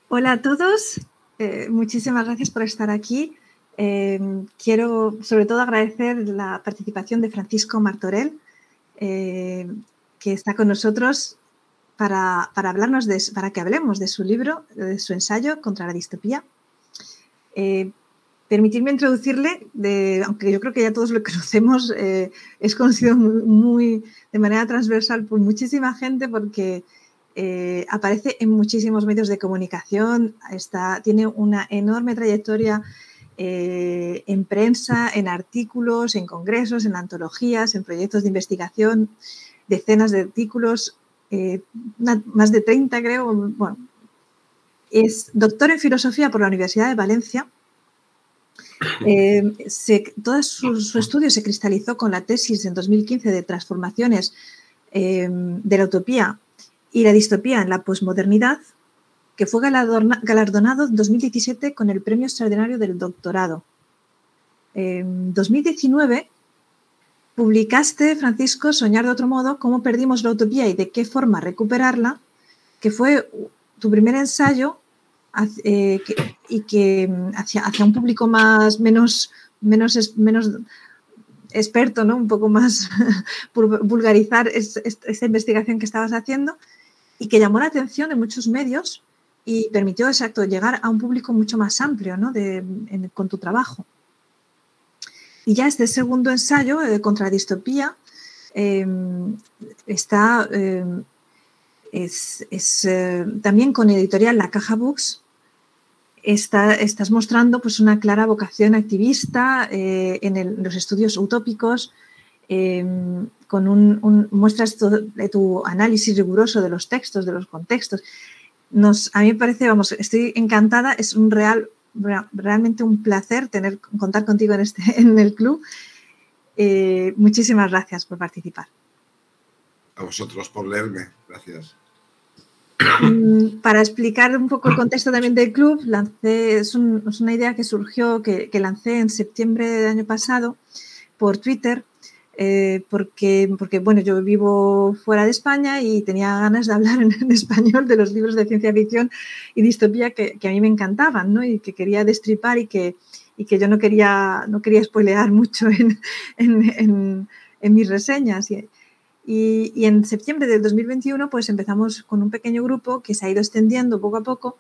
Hola a todos, muchísimas gracias por estar aquí. Quiero sobre todo agradecer la participación de Francisco Martorell, que está con nosotros para que hablemos de su libro, de su ensayo contra la distopía. Permitidme introducirle, aunque yo creo que ya todos lo conocemos, es conocido de manera transversal por muchísima gente porque aparece en muchísimos medios de comunicación, tiene una enorme trayectoria en prensa, en artículos, en congresos, en antologías, en proyectos de investigación, decenas de artículos, más de 30 creo. Bueno, es doctor en filosofía por la Universidad de Valencia. Todo su estudio se cristalizó con la tesis en 2015 de transformaciones de la utopía y la distopía en la posmodernidad, que fue galardonado en 2017 con el Premio Extraordinario del Doctorado. En 2019 publicaste, Francisco, Soñar de otro modo, cómo perdimos la utopía y de qué forma recuperarla, que fue tu primer ensayo hacia un público menos experto, ¿no? Un poco más vulgarizar esta investigación que estabas haciendo y que llamó la atención de muchos medios y permitió, llegar a un público mucho más amplio, ¿no? Con tu trabajo. Y ya este segundo ensayo contra la distopía también con editorial La Caja Books. Estás mostrando pues, una clara vocación activista en los estudios utópicos, muestras tu análisis riguroso de los textos, de los contextos. A mí me parece, estoy encantada, es realmente un placer contar contigo en el club. Muchísimas gracias por participar. A vosotros por leerme, gracias. Para explicar un poco el contexto también del club, es una idea que surgió, que lancé en septiembre del año pasado por Twitter, porque bueno, yo vivo fuera de España y tenía ganas de hablar en español de los libros de ciencia ficción y distopía que a mí me encantaban, ¿no? Y que quería destripar y que yo no quería spoilear mucho en mis reseñas. Y en septiembre del 2021 pues empezamos con un pequeño grupo que se ha ido extendiendo poco a poco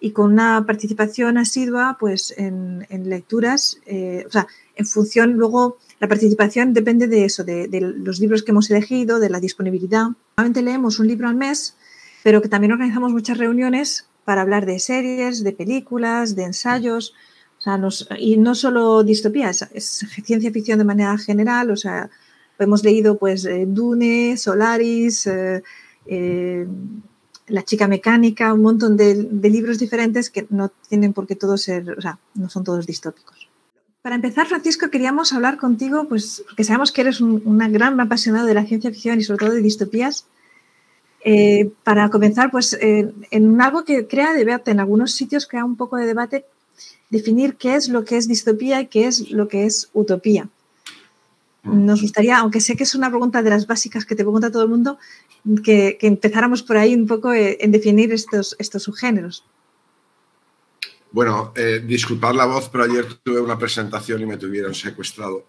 y con una participación asidua pues en lecturas, en función, luego la participación depende de eso, de los libros que hemos elegido, de la disponibilidad. Normalmente leemos un libro al mes, pero que también organizamos muchas reuniones para hablar de series, de películas, de ensayos, y no solo distopía, es ciencia ficción de manera general, hemos leído pues Dune, Solaris, La chica mecánica, un montón de libros diferentes que no tienen por qué todos ser, no son todos distópicos. Para empezar, Francisco, queríamos hablar contigo, pues, porque sabemos que eres un gran apasionado de la ciencia ficción y sobre todo de distopías. Para comenzar, pues, en algo que crea debate, en algunos sitios crea un poco de debate, definir qué es lo que es distopía y qué es lo que es utopía. Nos gustaría, aunque sé que es una pregunta de las básicas que te pregunta todo el mundo, que empezáramos por ahí un poco en definir estos subgéneros. Bueno, disculpad la voz, pero ayer tuve una presentación y me tuvieron secuestrado.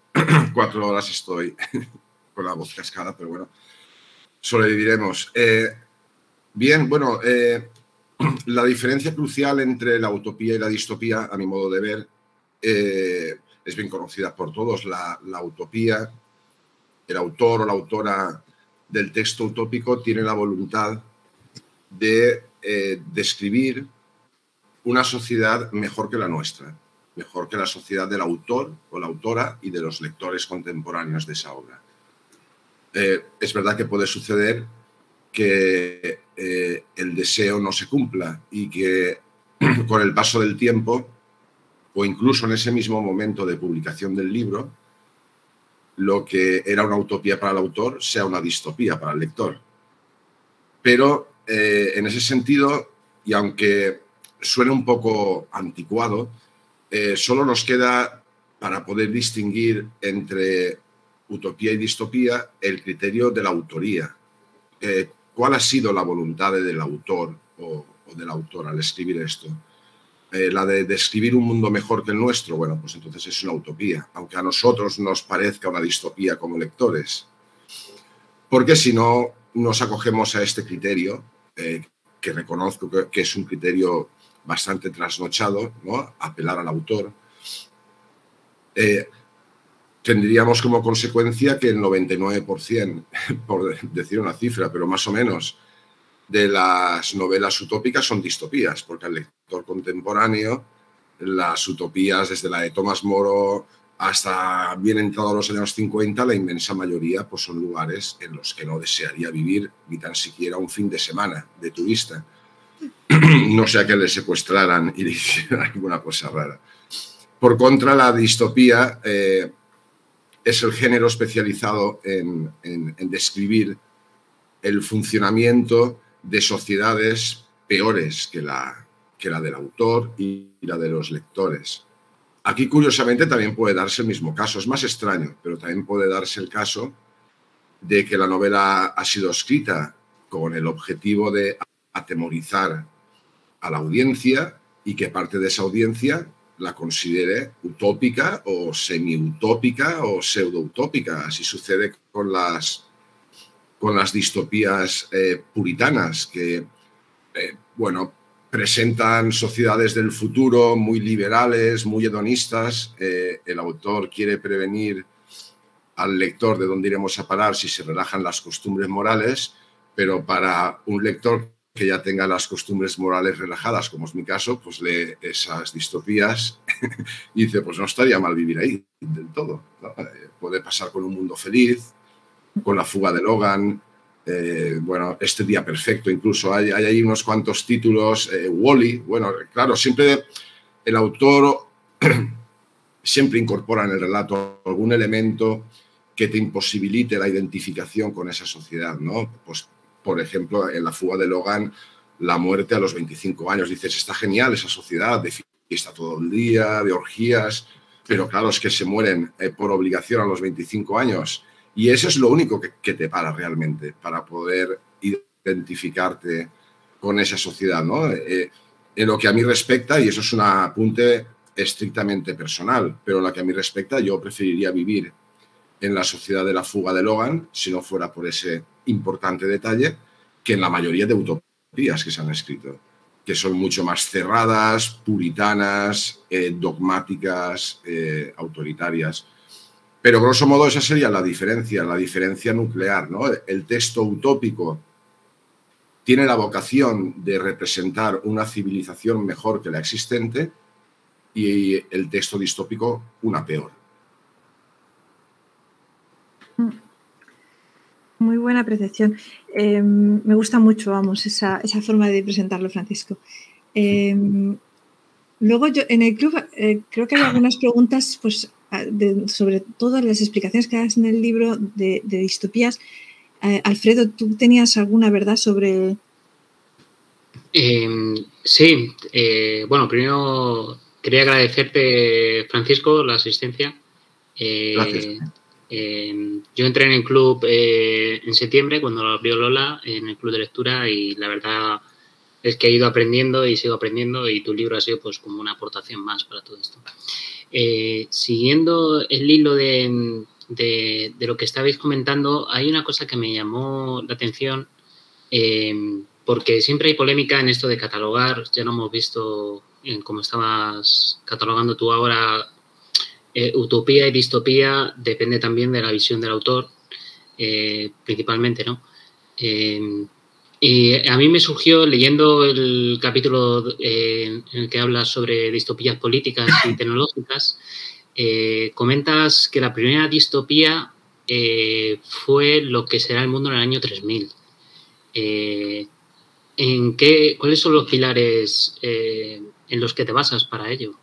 4 horas estoy con la voz cascada, pero bueno, sobreviviremos. Bien, bueno, la diferencia crucial entre la utopía y la distopía, a mi modo de ver, es bien conocida por todos. La utopía, el autor o la autora del texto utópico tiene la voluntad de describir una sociedad mejor que la nuestra, mejor que la sociedad del autor o la autora y de los lectores contemporáneos de esa obra. Es verdad que puede suceder que el deseo no se cumpla y que con el paso del tiempo o incluso en ese mismo momento de publicación del libro, lo que era una utopía para el autor sea una distopía para el lector. Pero en ese sentido, y aunque suene un poco anticuado, solo nos queda, para poder distinguir entre utopía y distopía, el criterio de la autoría. ¿Cuál ha sido la voluntad del autor o de la autora al escribir esto? La de describir un mundo mejor que el nuestro, bueno, pues entonces es una utopía, aunque a nosotros nos parezca una distopía como lectores. Porque si no nos acogemos a este criterio, que reconozco que es un criterio bastante trasnochado, ¿no? Apelar al autor, tendríamos como consecuencia que el 99%, por decir una cifra, pero más o menos, de las novelas utópicas son distopías, porque al lector contemporáneo las utopías, desde la de Tomás Moro hasta bien entrados los años 50, la inmensa mayoría pues, son lugares en los que no desearía vivir ni tan siquiera un fin de semana de turista. No sea que le secuestraran y le hicieran alguna cosa rara. Por contra, la distopía es el género especializado en describir el funcionamiento de sociedades peores que la del autor y la de los lectores. Aquí, curiosamente, también puede darse el mismo caso. Es más extraño, pero también puede darse el caso de que la novela ha sido escrita con el objetivo de atemorizar a la audiencia y que parte de esa audiencia la considere utópica o semi-utópica o pseudo-utópica. Así sucede con las distopías puritanas que, bueno, presentan sociedades del futuro muy liberales, muy hedonistas. El autor quiere prevenir al lector de dónde iremos a parar si se relajan las costumbres morales, pero para un lector que ya tenga las costumbres morales relajadas, como es mi caso, pues lee esas distopías y dice, pues no estaría mal vivir ahí del todo, ¿no? Puede pasar con Un mundo feliz, con La fuga de Logan, bueno, Este día perfecto, incluso hay ahí unos cuantos títulos, Wall-E, bueno, claro, siempre el autor siempre incorpora en el relato algún elemento que te imposibilite la identificación con esa sociedad, ¿no? Pues, por ejemplo, en La fuga de Logan, la muerte a los 25 años. Dices, está genial esa sociedad de fiesta todo el día, de orgías, pero claro, es que se mueren por obligación a los 25 años. Y eso es lo único que te para realmente para poder identificarte con esa sociedad, ¿no? En lo que a mí respecta, y eso es un apunte estrictamente personal, pero en lo que a mí respecta, yo preferiría vivir en la sociedad de La fuga de Logan, si no fuera por ese importante detalle, que en la mayoría de utopías que se han escrito, que son mucho más cerradas, puritanas, dogmáticas, autoritarias. Pero, grosso modo, esa sería la diferencia nuclear, ¿no? El texto utópico tiene la vocación de representar una civilización mejor que la existente y el texto distópico una peor. Muy buena apreciación. Me gusta mucho, vamos, esa forma de presentarlo, Francisco. Luego yo en el club creo que hay algunas preguntas pues, sobre todas las explicaciones que das en el libro de distopías. Alfredo, ¿tú tenías alguna verdad sobre...? Sí. Bueno, primero quería agradecerte, Francisco, la asistencia. Gracias. Yo entré en el club en septiembre, cuando lo abrió Lola, en el club de lectura, y la verdad es que he ido aprendiendo y sigo aprendiendo, y tu libro ha sido pues como una aportación más para todo esto. Siguiendo el hilo de lo que estabais comentando, hay una cosa que me llamó la atención, porque siempre hay polémica en esto de catalogar. Ya lo hemos visto como estabas catalogando tú ahora. Utopía y distopía depende también de la visión del autor, principalmente, ¿no? Y a mí me surgió, leyendo el capítulo en el que hablas sobre distopías políticas y tecnológicas, comentas que la primera distopía fue lo que será el mundo en el año 3000. ¿Cuáles son los pilares en los que te basas para ello?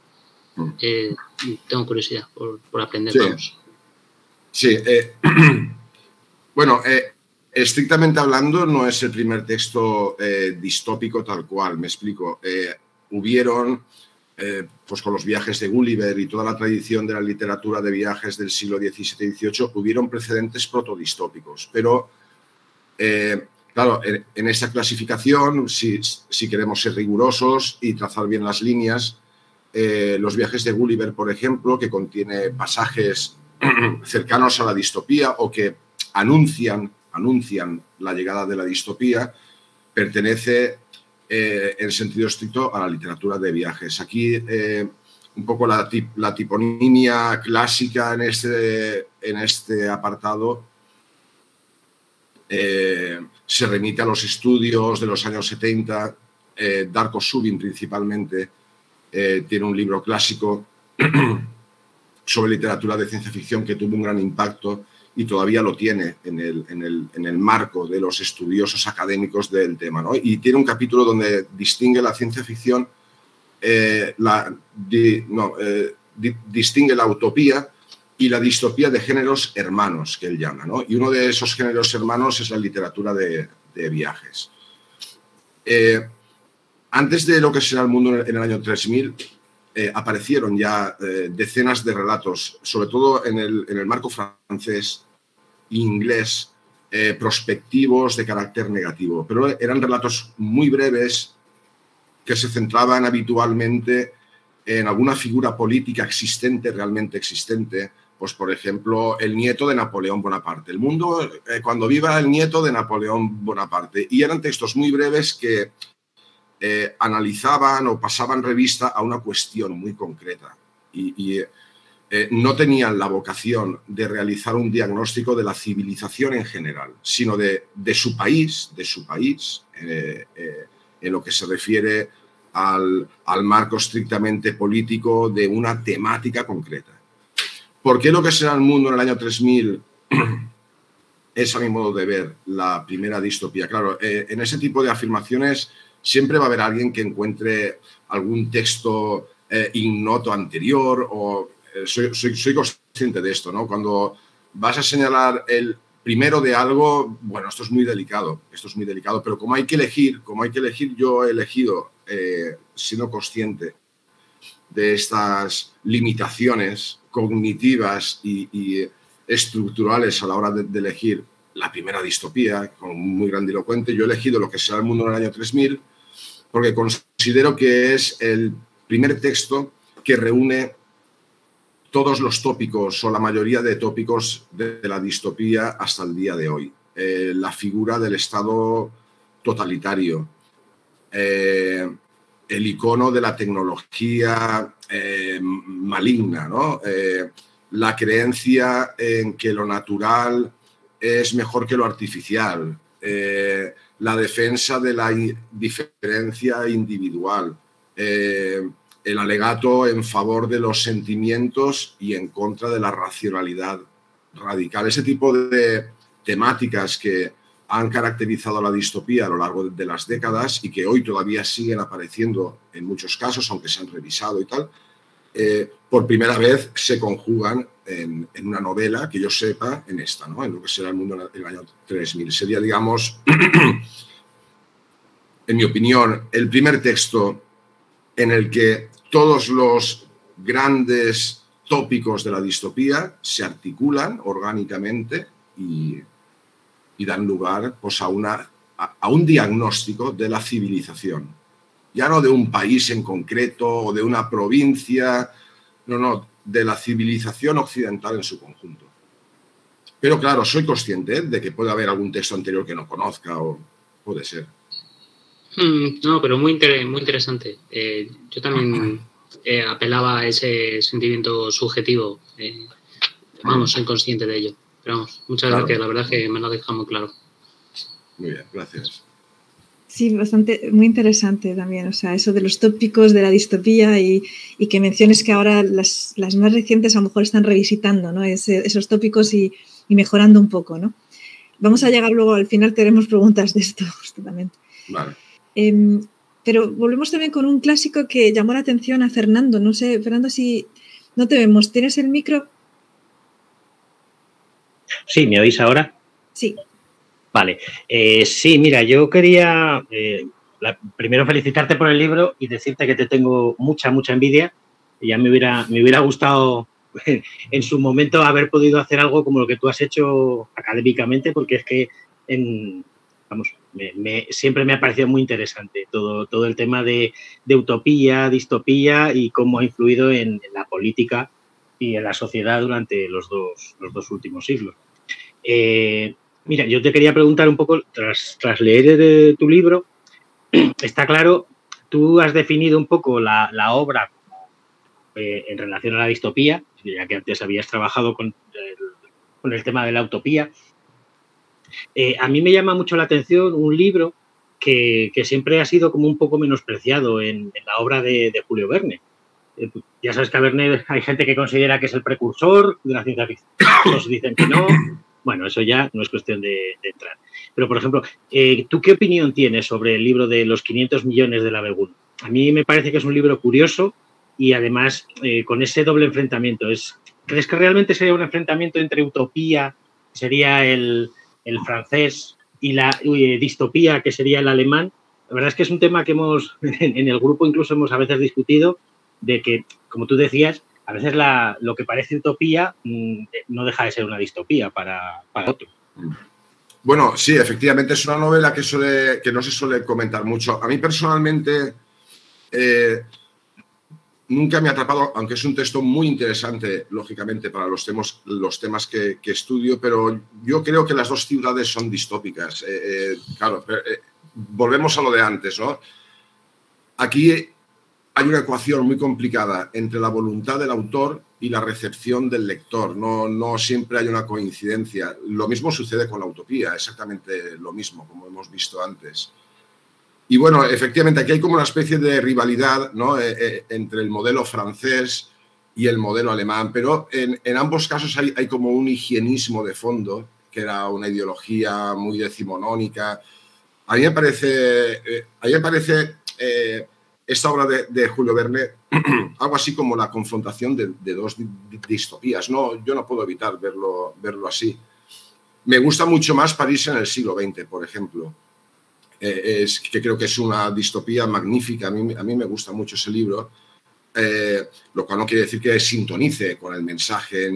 Tengo curiosidad por aprender. Sí. Vamos. Sí, bueno, estrictamente hablando no es el primer texto distópico tal cual, me explico. Hubieron, pues con los viajes de Gulliver y toda la tradición de la literatura de viajes del siglo XVII y XVIII, hubieron precedentes protodistópicos, pero claro, en esta clasificación, si queremos ser rigurosos y trazar bien las líneas, los viajes de Gulliver, por ejemplo, que contiene pasajes cercanos a la distopía o que anuncian la llegada de la distopía, pertenece en sentido estricto a la literatura de viajes. Aquí un poco la tiponimia clásica en este apartado se remite a los estudios de los años 70. Darko Subin principalmente tiene un libro clásico sobre literatura de ciencia ficción que tuvo un gran impacto y todavía lo tiene en el marco de los estudiosos académicos del tema, ¿no? Y tiene un capítulo donde distingue la ciencia ficción, distingue la utopía y la distopía de géneros hermanos, que él llama, ¿no? Y uno de esos géneros hermanos es la literatura de viajes. Antes de lo que será el mundo en el año 3000, aparecieron ya decenas de relatos, sobre todo en el marco francés e inglés, prospectivos de carácter negativo, pero eran relatos muy breves que se centraban habitualmente en alguna figura política existente, realmente existente, pues por ejemplo el nieto de Napoleón Bonaparte, el mundo cuando viva el nieto de Napoleón Bonaparte, y eran textos muy breves que analizaban o pasaban revista a una cuestión muy concreta y no tenían la vocación de realizar un diagnóstico de la civilización en general, sino de su país, en lo que se refiere al marco estrictamente político de una temática concreta. ¿Por qué lo que será el mundo en el año 3000 es, a mi modo de ver, la primera distopía? Claro, en ese tipo de afirmaciones siempre va a haber alguien que encuentre algún texto ignoto anterior o soy consciente de esto, ¿no? Cuando vas a señalar el primero de algo, bueno, esto es muy delicado, pero como hay que elegir, yo he elegido, siendo consciente de estas limitaciones cognitivas y estructurales a la hora de elegir la primera distopía, como muy grandilocuente, yo he elegido lo que será el mundo en el año 3000 porque considero que es el primer texto que reúne todos los tópicos o la mayoría de tópicos de la distopía hasta el día de hoy. La figura del Estado totalitario, el icono de la tecnología maligna, ¿no? La creencia en que lo natural es mejor que lo artificial, la defensa de la diferencia individual, el alegato en favor de los sentimientos y en contra de la racionalidad radical. Ese tipo de temáticas que han caracterizado a la distopía a lo largo de las décadas y que hoy todavía siguen apareciendo en muchos casos, aunque se han revisado y tal, por primera vez se conjugan en una novela, que yo sepa, en esta, ¿no? En lo que será el mundo en el año 3000. Sería, digamos, en mi opinión, el primer texto en el que todos los grandes tópicos de la distopía se articulan orgánicamente y dan lugar, pues, a un diagnóstico de la civilización. Ya no de un país en concreto o de una provincia, no, de la civilización occidental en su conjunto. Pero claro, soy consciente de que puede haber algún texto anterior que no conozca o puede ser. No, pero muy interesante. Yo también apelaba a ese sentimiento subjetivo. Vamos, soy consciente de ello. Pero vamos, muchas gracias. La verdad es que me lo ha dejado muy claro. Muy bien, gracias. Sí, muy interesante también, o sea, eso de los tópicos de la distopía y que menciones que ahora las más recientes a lo mejor están revisitando, ¿no? Esos tópicos y mejorando un poco, ¿no? Vamos a llegar luego, al final tenemos preguntas de esto, justamente. Vale. Pero volvemos también con un clásico que llamó la atención a Fernando. No sé, Fernando, si no te vemos, ¿tienes el micro? Sí, ¿me oís ahora? Sí. Vale. Sí, mira, yo quería primero felicitarte por el libro y decirte que te tengo mucha envidia. Ya me hubiera gustado en su momento haber podido hacer algo como lo que tú has hecho académicamente, porque es que siempre me ha parecido muy interesante todo el tema de utopía, distopía y cómo ha influido en la política y en la sociedad durante los dos últimos siglos. Mira, yo te quería preguntar un poco, tras leer tu libro, está claro, tú has definido un poco la obra en relación a la distopía, ya que antes habías trabajado con el tema de la utopía. A mí me llama mucho la atención un libro que siempre ha sido como un poco menospreciado en la obra de Julio Verne. Ya sabes que a Verne hay gente que considera que es el precursor de la ciencia ficción, otros dicen que no. Bueno, eso ya no es cuestión de entrar. Pero, por ejemplo, ¿tú qué opinión tienes sobre el libro de los 500 millones de la Begun? A mí me parece que es un libro curioso y, además, con ese doble enfrentamiento. ¿Crees que realmente sería un enfrentamiento entre utopía, que sería el francés, y la distopía, que sería el alemán? La verdad es que es un tema que en el grupo incluso hemos a veces discutido, de que, como tú decías, a veces lo que parece utopía no deja de ser una distopía para otro. Bueno, sí, efectivamente es una novela que no se suele comentar mucho. A mí personalmente nunca me ha atrapado, aunque es un texto muy interesante, lógicamente, para los temas que estudio, pero yo creo que las dos ciudades son distópicas. Claro, volvemos a lo de antes, ¿no? Aquí hay una ecuación muy complicada entre la voluntad del autor y la recepción del lector. No siempre hay una coincidencia. Lo mismo sucede con la utopía, exactamente lo mismo, como hemos visto antes. Y bueno, efectivamente, aquí hay como una especie de rivalidad, ¿no? Entre el modelo francés y el modelo alemán, pero en ambos casos hay como un higienismo de fondo, que era una ideología muy decimonónica. A mí me parece esta obra de Julio Verne algo así como la confrontación de dos distopías. Yo no puedo evitar verlo así. Me gusta mucho más París en el siglo XX, por ejemplo. Que creo que es una distopía magnífica. A mí me gusta mucho ese libro, lo cual no quiere decir que sintonice con el mensaje,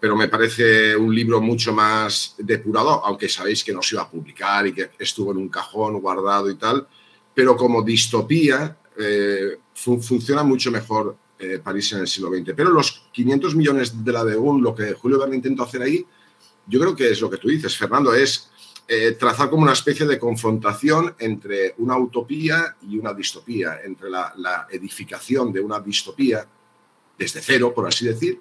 pero me parece un libro mucho más depurado, aunque sabéis que no se iba a publicar y que estuvo en un cajón guardado y tal. Pero como distopía funciona mucho mejor París en el siglo XX. Pero los 500 millones de la Begun, lo que Julio Verne intenta hacer ahí, yo creo que es lo que tú dices, Fernando, es trazar como una especie de confrontación entre una utopía y una distopía, entre la edificación de una distopía desde cero, por así decir,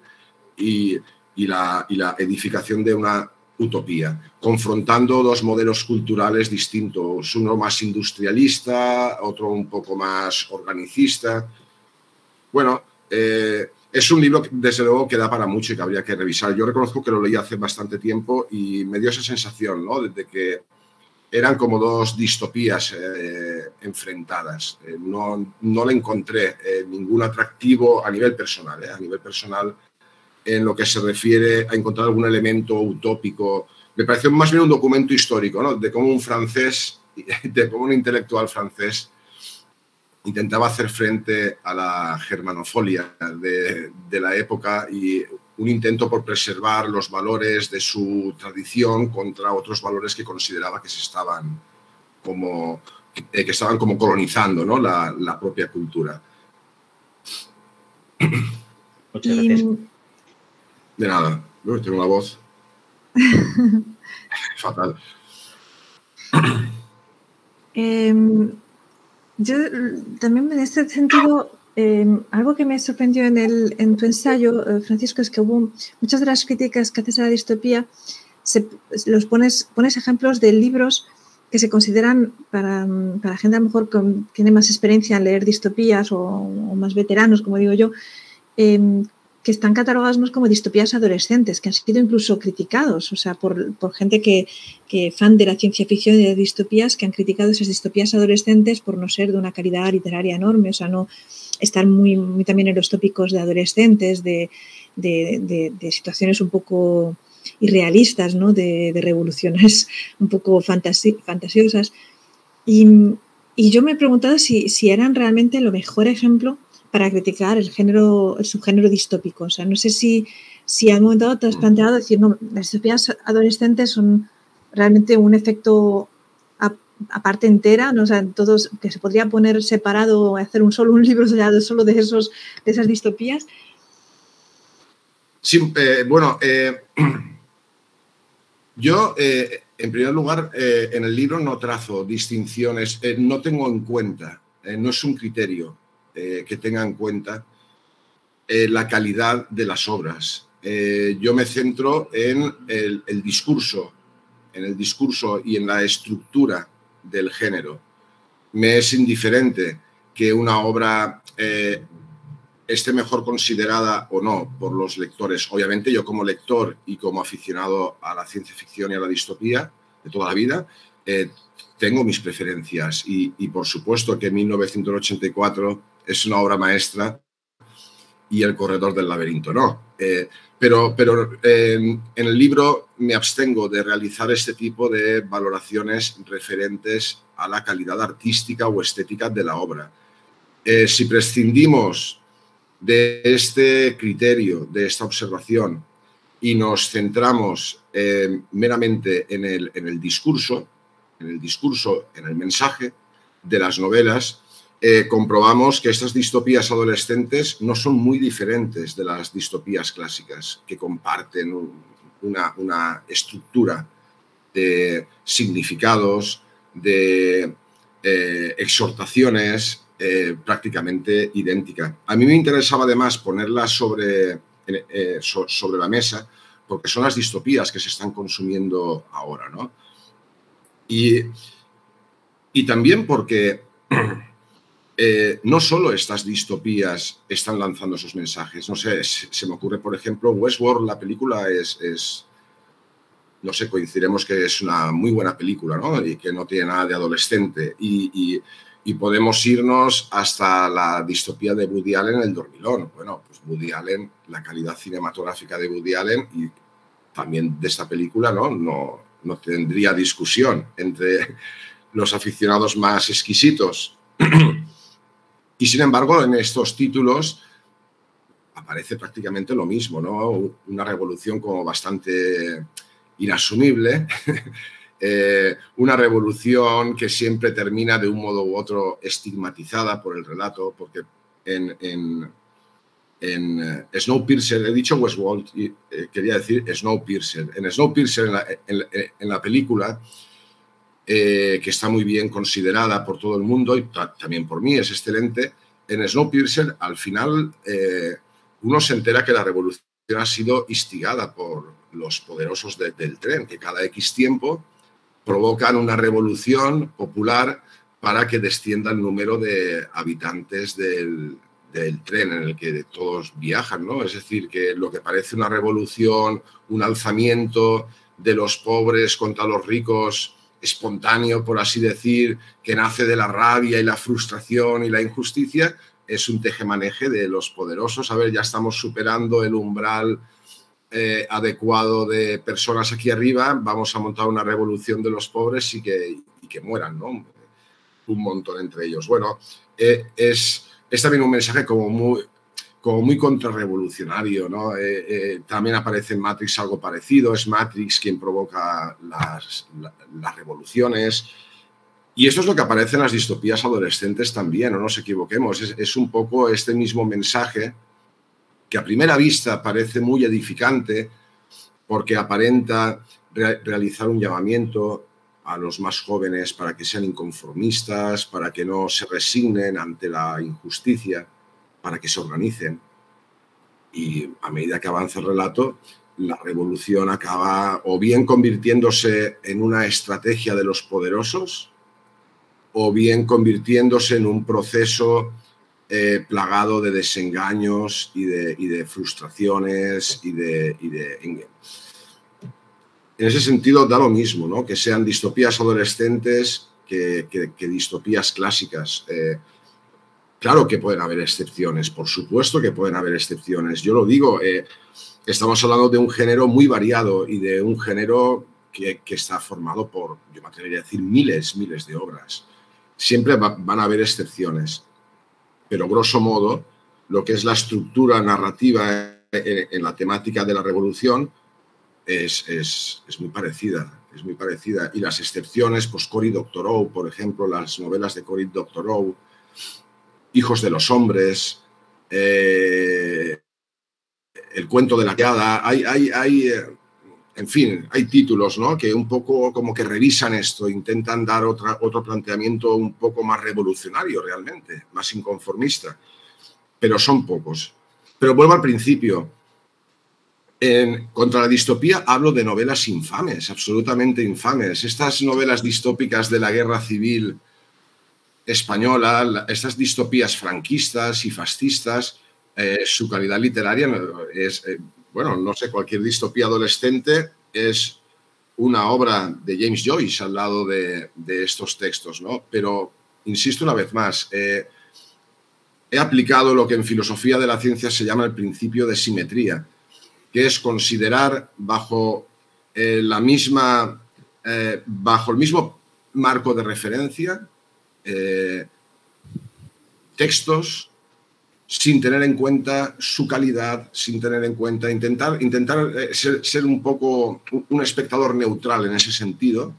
y la edificación de una utopía, confrontando dos modelos culturales distintos, uno más industrialista, otro un poco más organicista. Bueno, es un libro que desde luego que da para mucho y que habría que revisar. Yo reconozco que lo leí hace bastante tiempo y me dio esa sensación, ¿no?, de que eran como dos distopías enfrentadas. No le encontré ningún atractivo a nivel personal, en lo que se refiere a encontrar algún elemento utópico. Me pareció más bien un documento histórico, ¿no?, de cómo un intelectual francés intentaba hacer frente a la germanofolia de la época y un intento por preservar los valores de su tradición contra otros valores que consideraba que estaban como colonizando, ¿no?, la propia cultura. Muchas gracias. De nada, tengo una voz fatal. Yo también en este sentido, algo que me sorprendió en tu ensayo, Francisco, es que hubo muchas de las críticas que haces a la distopía, pones ejemplos de libros que se consideran para gente a lo mejor que tiene más experiencia en leer distopías o más veteranos, como digo yo, que están catalogados más como distopías adolescentes, que han sido incluso criticados, o sea, por gente que fan de la ciencia ficción y de distopías, que han criticado esas distopías adolescentes por no ser de una calidad literaria enorme, o sea, no estar muy también en los tópicos de adolescentes, de situaciones un poco realistas, ¿no? De revoluciones un poco fantasiosas. Y yo me he preguntado si eran realmente el mejor ejemplo para criticar el subgénero distópico. O sea, no sé si a un momento dado te has planteado decir, no, las distopías adolescentes son realmente un efecto aparte entera, ¿no? O sea, todos, que se podría poner separado, hacer un libro solo de esas distopías. Sí, bueno, yo, en primer lugar, en el libro no trazo distinciones, no tengo en cuenta, no es un criterio que tenga en cuenta la calidad de las obras. Yo me centro en el discurso y en la estructura del género. Me es indiferente que una obra esté mejor considerada o no por los lectores. Obviamente yo como lector y como aficionado a la ciencia ficción y a la distopía de toda la vida, tengo mis preferencias y por supuesto que 1984 es una obra maestra y El corredor del laberinto no. Pero en el libro me abstengo de realizar este tipo de valoraciones referentes a la calidad artística o estética de la obra. Si prescindimos de este criterio, de esta observación, y nos centramos meramente en el discurso, en el mensaje de las novelas, comprobamos que estas distopías adolescentes no son muy diferentes de las distopías clásicas, que comparten una estructura de significados, de exhortaciones prácticamente idéntica. A mí me interesaba además ponerla sobre la mesa porque son las distopías que se están consumiendo ahora, ¿no? Y también porque no solo estas distopías están lanzando esos mensajes. No sé, se me ocurre, por ejemplo, Westworld, la película es no sé, coincidiremos que es una muy buena película, ¿no? Y que no tiene nada de adolescente. Y podemos irnos hasta la distopía de Woody Allen, El dormilón. Bueno, pues Woody Allen, la calidad cinematográfica de Woody Allen y también de esta película, no tendría discusión entre los aficionados más exquisitos. Y sin embargo, en estos títulos aparece prácticamente lo mismo, ¿no? Una revolución como bastante inasumible, una revolución que siempre termina de un modo u otro estigmatizada por el relato, porque en Snowpiercer, he dicho Westworld y quería decir Snowpiercer. En Snowpiercer, en la película, que está muy bien considerada por todo el mundo y también por mí, es excelente, en Snowpiercer al final uno se entera que la revolución ha sido instigada por los poderosos del tren, que cada X tiempo provocan una revolución popular para que descienda el número de habitantes del tren en el que todos viajan, ¿no? Es decir, que lo que parece una revolución, un alzamiento de los pobres contra los ricos, espontáneo, por así decir, que nace de la rabia y la frustración y la injusticia, es un tejemaneje de los poderosos. A ver, ya estamos superando el umbral adecuado de personas aquí arriba, vamos a montar una revolución de los pobres y que mueran, ¿no? Un montón entre ellos. Bueno, es también un mensaje como muy contrarrevolucionario, ¿no? También aparece en Matrix algo parecido, es Matrix quien provoca las revoluciones. Y eso es lo que aparece en las distopías adolescentes también, no nos equivoquemos, es un poco este mismo mensaje que a primera vista parece muy edificante porque aparenta realizar un llamamiento a los más jóvenes para que sean inconformistas, para que no se resignen ante la injusticia, para que se organicen. Y a medida que avanza el relato, la revolución acaba o bien convirtiéndose en una estrategia de los poderosos o bien convirtiéndose en un proceso plagado de desengaños y de frustraciones en ese sentido da lo mismo, ¿no? Que sean distopías adolescentes que distopías clásicas. Claro que pueden haber excepciones, por supuesto que pueden haber excepciones. Yo lo digo, estamos hablando de un género muy variado y de un género que está formado por, yo me atrevería a decir, miles de obras. Siempre van a haber excepciones, pero grosso modo, lo que es la estructura narrativa en la temática de la revolución es muy parecida, es muy parecida. Y las excepciones, pues Cory Doctorow, por ejemplo, las novelas de Cory Doctorow, Hijos de los hombres, El cuento de la criada, en fin, hay títulos, ¿no?, que un poco como que revisan esto, intentan dar otro planteamiento un poco más revolucionario realmente, más inconformista, pero son pocos. Pero vuelvo al principio. Contra la distopía hablo de novelas infames, absolutamente infames. Estas novelas distópicas de la guerra civil española, estas distopías franquistas y fascistas, su calidad literaria es, bueno, no sé, cualquier distopía adolescente es una obra de James Joyce al lado de estos textos, ¿no? Pero, insisto una vez más, he aplicado lo que en filosofía de la ciencia se llama el principio de simetría, que es considerar bajo el mismo marco de referencia textos sin tener en cuenta su calidad, sin tener en cuenta, intentar ser un poco un espectador neutral en ese sentido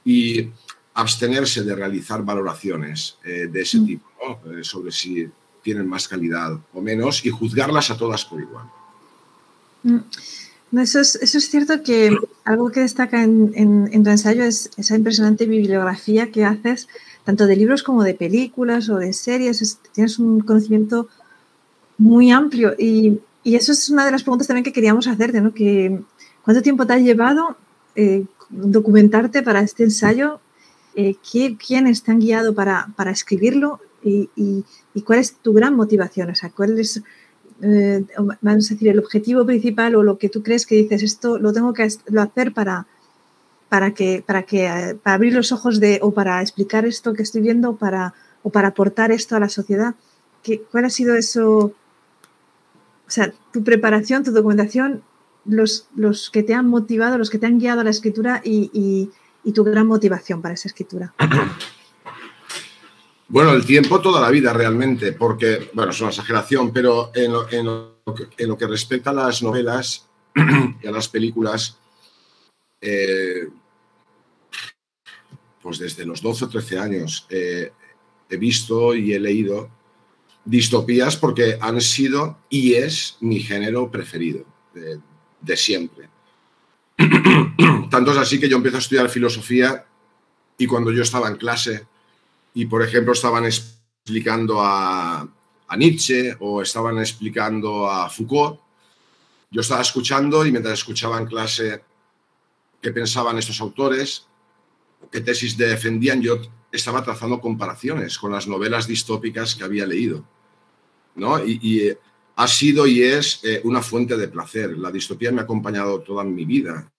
y abstenerse de realizar valoraciones de ese tipo, ¿no?, sobre si tienen más calidad o menos, y juzgarlas a todas por igual. Eso es cierto, que algo que destaca en tu ensayo es esa impresionante bibliografía que haces, tanto de libros como de películas o de series. Tienes un conocimiento muy amplio y eso es una de las preguntas también que queríamos hacerte, ¿no? ¿Cuánto tiempo te ha llevado documentarte para este ensayo? ¿Quiénes te han guiado para escribirlo? ¿Y cuál es tu gran motivación? O sea, ¿cuál es, vamos a decir, el objetivo principal o lo que tú crees que dices, esto lo tengo que hacer para abrir los ojos o para explicar esto que estoy viendo o para aportar esto a la sociedad? ¿Cuál ha sido eso? O sea, tu preparación, tu documentación, los que te han motivado, los que te han guiado a la escritura y tu gran motivación para esa escritura. Bueno, el tiempo toda la vida realmente, porque, bueno, es una exageración, pero en lo que respecta a las novelas y a las películas, pues desde los 12 o 13 años he visto y he leído distopías porque han sido y es mi género preferido de siempre. Tanto es así que yo empiezo a estudiar filosofía y cuando yo estaba en clase y, por ejemplo, estaban explicando a Nietzsche o estaban explicando a Foucault, yo estaba escuchando y mientras escuchaba en clase qué pensaban estos autores, qué tesis defendían, yo estaba trazando comparaciones con las novelas distópicas que había leído, ¿no? Y ha sido y es una fuente de placer. La distopía me ha acompañado toda mi vida.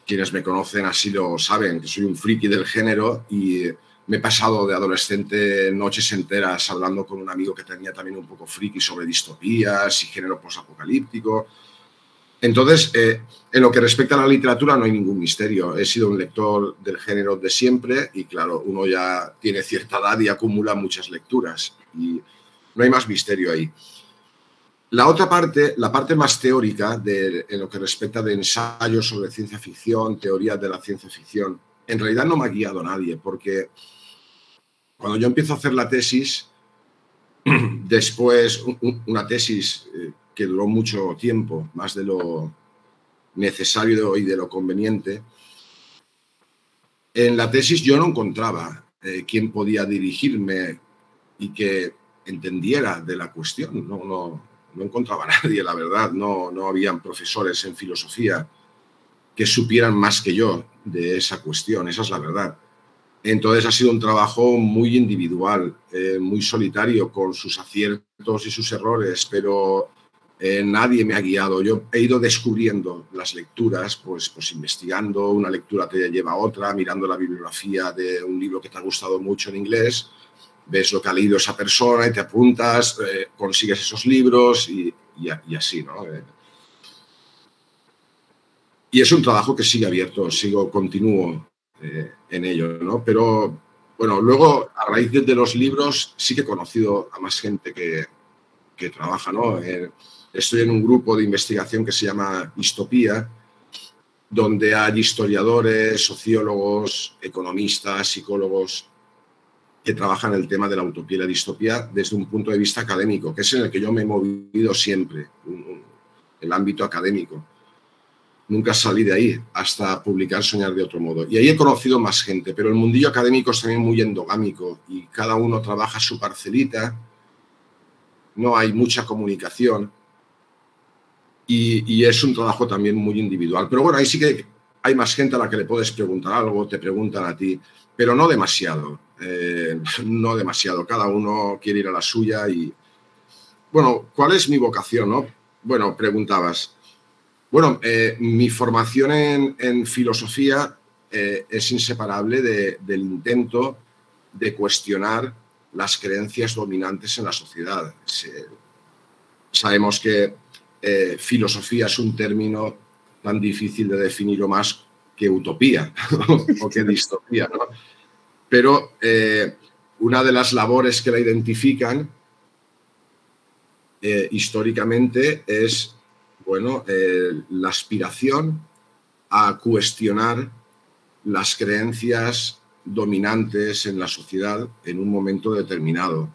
Quienes me conocen así lo saben, que soy un friki del género y me he pasado de adolescente noches enteras hablando con un amigo que tenía también un poco friki sobre distopías y género posapocalíptico. Entonces, en lo que respecta a la literatura no hay ningún misterio. He sido un lector del género de siempre y, claro, uno ya tiene cierta edad y acumula muchas lecturas y no hay más misterio ahí. La otra parte, la parte más teórica en lo que respecta de ensayos sobre ciencia ficción, teoría de la ciencia ficción, en realidad no me ha guiado nadie, porque cuando yo empiezo a hacer la tesis, después una tesis que duró mucho tiempo, más de lo necesario y de lo conveniente, en la tesis yo no encontraba quién podía dirigirme y que entendiera de la cuestión. No encontraba a nadie, la verdad. No habían profesores en filosofía que supieran más que yo de esa cuestión, esa es la verdad. Entonces ha sido un trabajo muy individual, muy solitario, con sus aciertos y sus errores, pero nadie me ha guiado. Yo he ido descubriendo las lecturas, pues investigando, una lectura te lleva a otra, mirando la bibliografía de un libro que te ha gustado mucho en inglés ves lo que ha leído esa persona y te apuntas, consigues esos libros y así, ¿no? Y es un trabajo que sigue abierto, continúo en ello, ¿no? Pero, bueno, luego, a raíz de los libros, sí que he conocido a más gente que trabaja, ¿no? Estoy en un grupo de investigación que se llama Distopía, donde hay historiadores, sociólogos, economistas, psicólogos que trabajan el tema de la utopía y la distopía desde un punto de vista académico, que es en el que yo me he movido siempre, el ámbito académico. Nunca salí de ahí hasta publicar Soñar de otro modo. Y ahí he conocido más gente, pero el mundillo académico es también muy endogámico y cada uno trabaja su parcelita, no hay mucha comunicación y es un trabajo también muy individual. Pero bueno, ahí sí que hay más gente a la que le puedes preguntar algo, te preguntan a ti, pero no demasiado, no demasiado. Cada uno quiere ir a la suya y... Bueno, ¿cuál es mi vocación, no? Bueno, preguntabas. Bueno, mi formación en filosofía es inseparable del intento de cuestionar las creencias dominantes en la sociedad. Sabemos que filosofía es un término tan difícil de definir o más que utopía o que distopía, ¿no? Pero una de las labores que la identifican históricamente es, bueno, la aspiración a cuestionar las creencias dominantes en la sociedad en un momento determinado.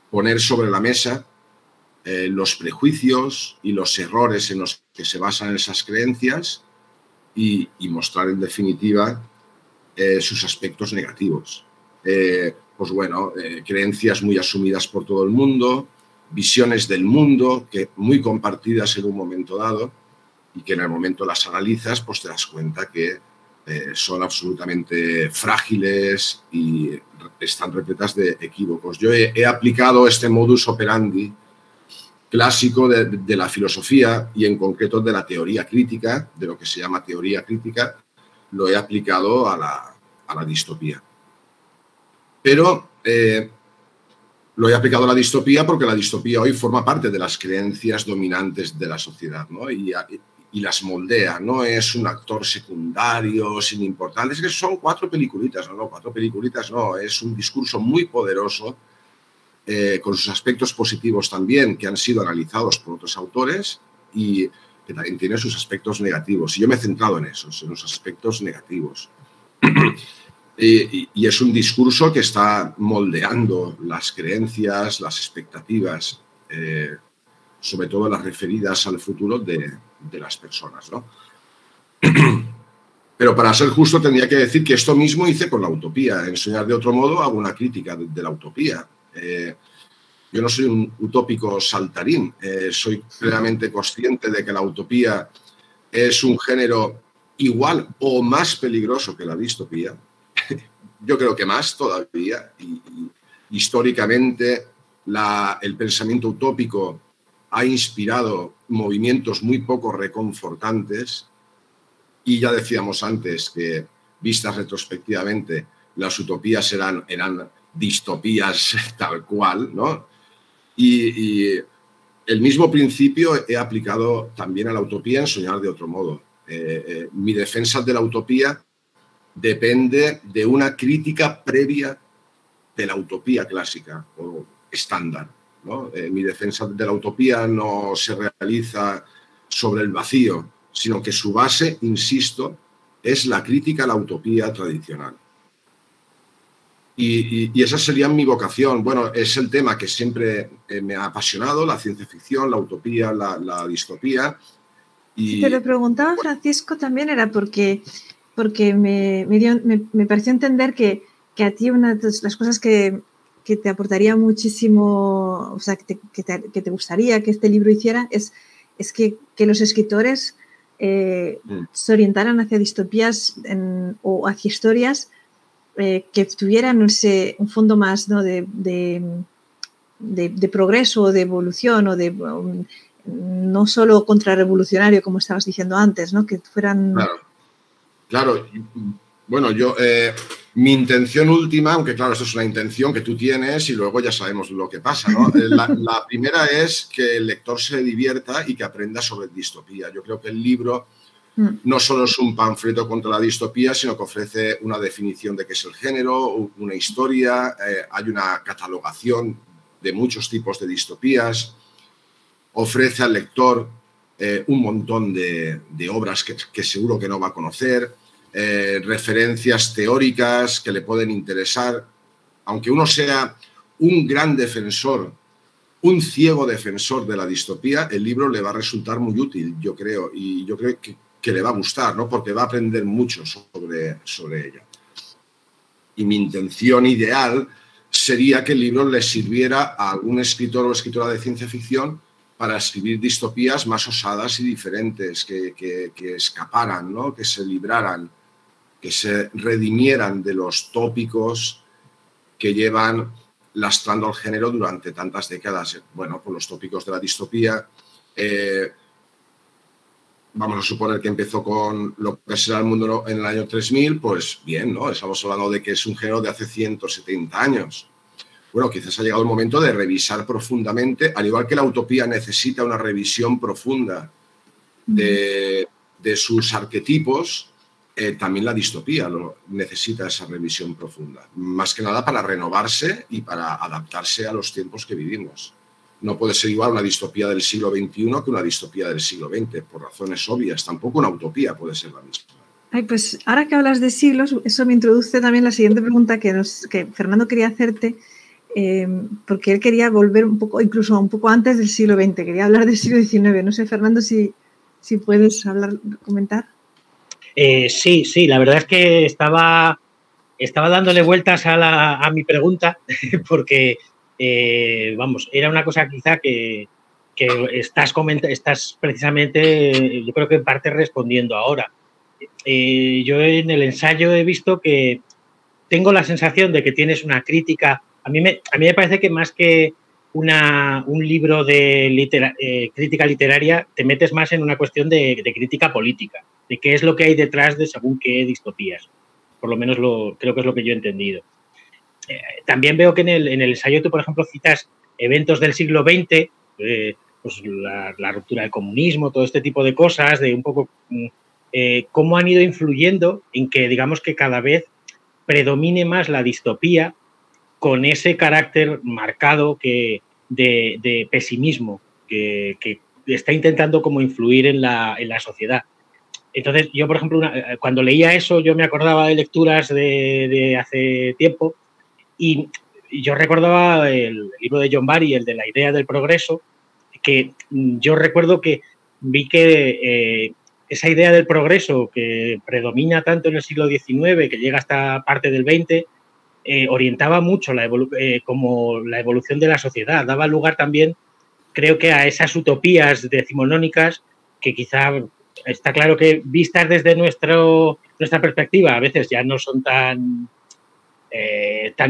Poner sobre la mesa los prejuicios y los errores en los que se basan esas creencias y mostrar en definitiva sus aspectos negativos. Pues bueno, creencias muy asumidas por todo el mundo, visiones del mundo que muy compartidas en un momento dado y que en el momento las analizas pues te das cuenta que son absolutamente frágiles y están repletas de equívocos. Yo he aplicado este modus operandi clásico de la filosofía y en concreto de la teoría crítica, de lo que se llama teoría crítica, lo he aplicado a la distopía. Pero lo he aplicado a la distopía porque la distopía hoy forma parte de las creencias dominantes de la sociedad, ¿no? Y las moldea, no es un actor secundario, sin importancia, es que son 4 peliculitas, no, 4 peliculitas no, es un discurso muy poderoso, con sus aspectos positivos también, que han sido analizados por otros autores y que también tiene sus aspectos negativos. Y yo me he centrado en esos, en los aspectos negativos. Y es un discurso que está moldeando las creencias, las expectativas, sobre todo las referidas al futuro de las personas, ¿no? Pero para ser justo tendría que decir que esto mismo hice con la utopía. En Soñar de otro modo hago una crítica de la utopía. Yo no soy un utópico saltarín, soy plenamente consciente de que la utopía es un género igual o más peligroso que la distopía. Yo creo que más todavía. Y históricamente el pensamiento utópico ha inspirado movimientos muy poco reconfortantes y ya decíamos antes que, vistas retrospectivamente, las utopías eran distopías tal cual, ¿no? Y el mismo principio he aplicado también a la utopía en Soñar de otro modo. Mi defensa de la utopía depende de una crítica previa de la utopía clásica o estándar, ¿no? Mi defensa de la utopía no se realiza sobre el vacío, sino que su base, insisto, es la crítica a la utopía tradicional. Y esa sería mi vocación. Bueno, es el tema que siempre me ha apasionado, la ciencia ficción, la utopía, la distopía. Y te lo preguntaba, Francisco, también era porque me pareció entender que a ti una de las cosas que te aportaría muchísimo, o sea, que te gustaría que este libro hiciera es que los escritores se orientaran hacia distopías o hacia historias que tuvieran un fondo más, ¿no? de progreso o de evolución o de no solo contrarrevolucionario, como estabas diciendo antes, ¿no? Que fueran... Claro. Bueno, yo Mi intención última, aunque claro, esto es una intención que tú tienes y luego ya sabemos lo que pasa, ¿no? La primera es que el lector se divierta y que aprenda sobre distopía. Yo creo que el libro no solo es un panfleto contra la distopía, sino que ofrece una definición de qué es el género, una historia, hay una catalogación de muchos tipos de distopías, ofrece al lector un montón de obras que seguro que no va a conocer, referencias teóricas que le pueden interesar. Aunque uno sea un gran defensor, un ciego defensor de la distopía, el libro le va a resultar muy útil, yo creo, y yo creo que le va a gustar, ¿no? Porque va a aprender mucho sobre ella. Y mi intención ideal sería que el libro le sirviera a algún escritor o escritora de ciencia ficción para escribir distopías más osadas y diferentes, que escaparan, ¿no? Que se libraran, que se redimieran de los tópicos que llevan lastrando al género durante tantas décadas. Bueno, pues los tópicos de la distopía, vamos a suponer que empezó con lo que será el mundo en el año 3000, pues bien, ¿no? Estamos hablando de que es un género de hace 170 años. Bueno, quizás ha llegado el momento de revisar profundamente, al igual que la utopía necesita una revisión profunda de sus arquetipos, también la distopía necesita esa revisión profunda, más que nada para renovarse y para adaptarse a los tiempos que vivimos. No puede ser igual una distopía del siglo XXI que una distopía del siglo XX, por razones obvias. Tampoco una utopía puede ser la misma. Ay, pues ahora que hablas de siglos, eso me introduce también la siguiente pregunta que Fernando quería hacerte, porque él quería volver un poco, incluso un poco antes del siglo XX, quería hablar del siglo XIX. No sé, Fernando, si puedes comentar. Sí, la verdad es que estaba dándole vueltas a mi pregunta porque, vamos, era una cosa quizá que estás precisamente, yo creo que en parte respondiendo ahora. Yo en el ensayo he visto que tengo la sensación de que tienes una crítica. A mí me parece que más que un libro de crítica literaria, te metes más en una cuestión de crítica política, de qué es lo que hay detrás de según qué distopías. Por lo menos creo que es lo que yo he entendido. También veo que en el ensayo tú, por ejemplo, citas eventos del siglo XX, pues la ruptura del comunismo, todo este tipo de cosas, de un poco cómo han ido influyendo en que, digamos, que cada vez predomine más la distopía con ese carácter marcado de pesimismo que está intentando como influir en la sociedad. Entonces, yo, por ejemplo, cuando leía eso, yo me acordaba de lecturas de hace tiempo y yo recordaba el libro de John Barry, el de La idea del progreso, que yo recuerdo que vi que esa idea del progreso que predomina tanto en el siglo XIX, que llega hasta parte del XX, orientaba mucho como la evolución de la sociedad. Daba lugar también, creo que, a esas utopías decimonónicas que quizá está claro que vistas desde nuestra perspectiva a veces ya no son tan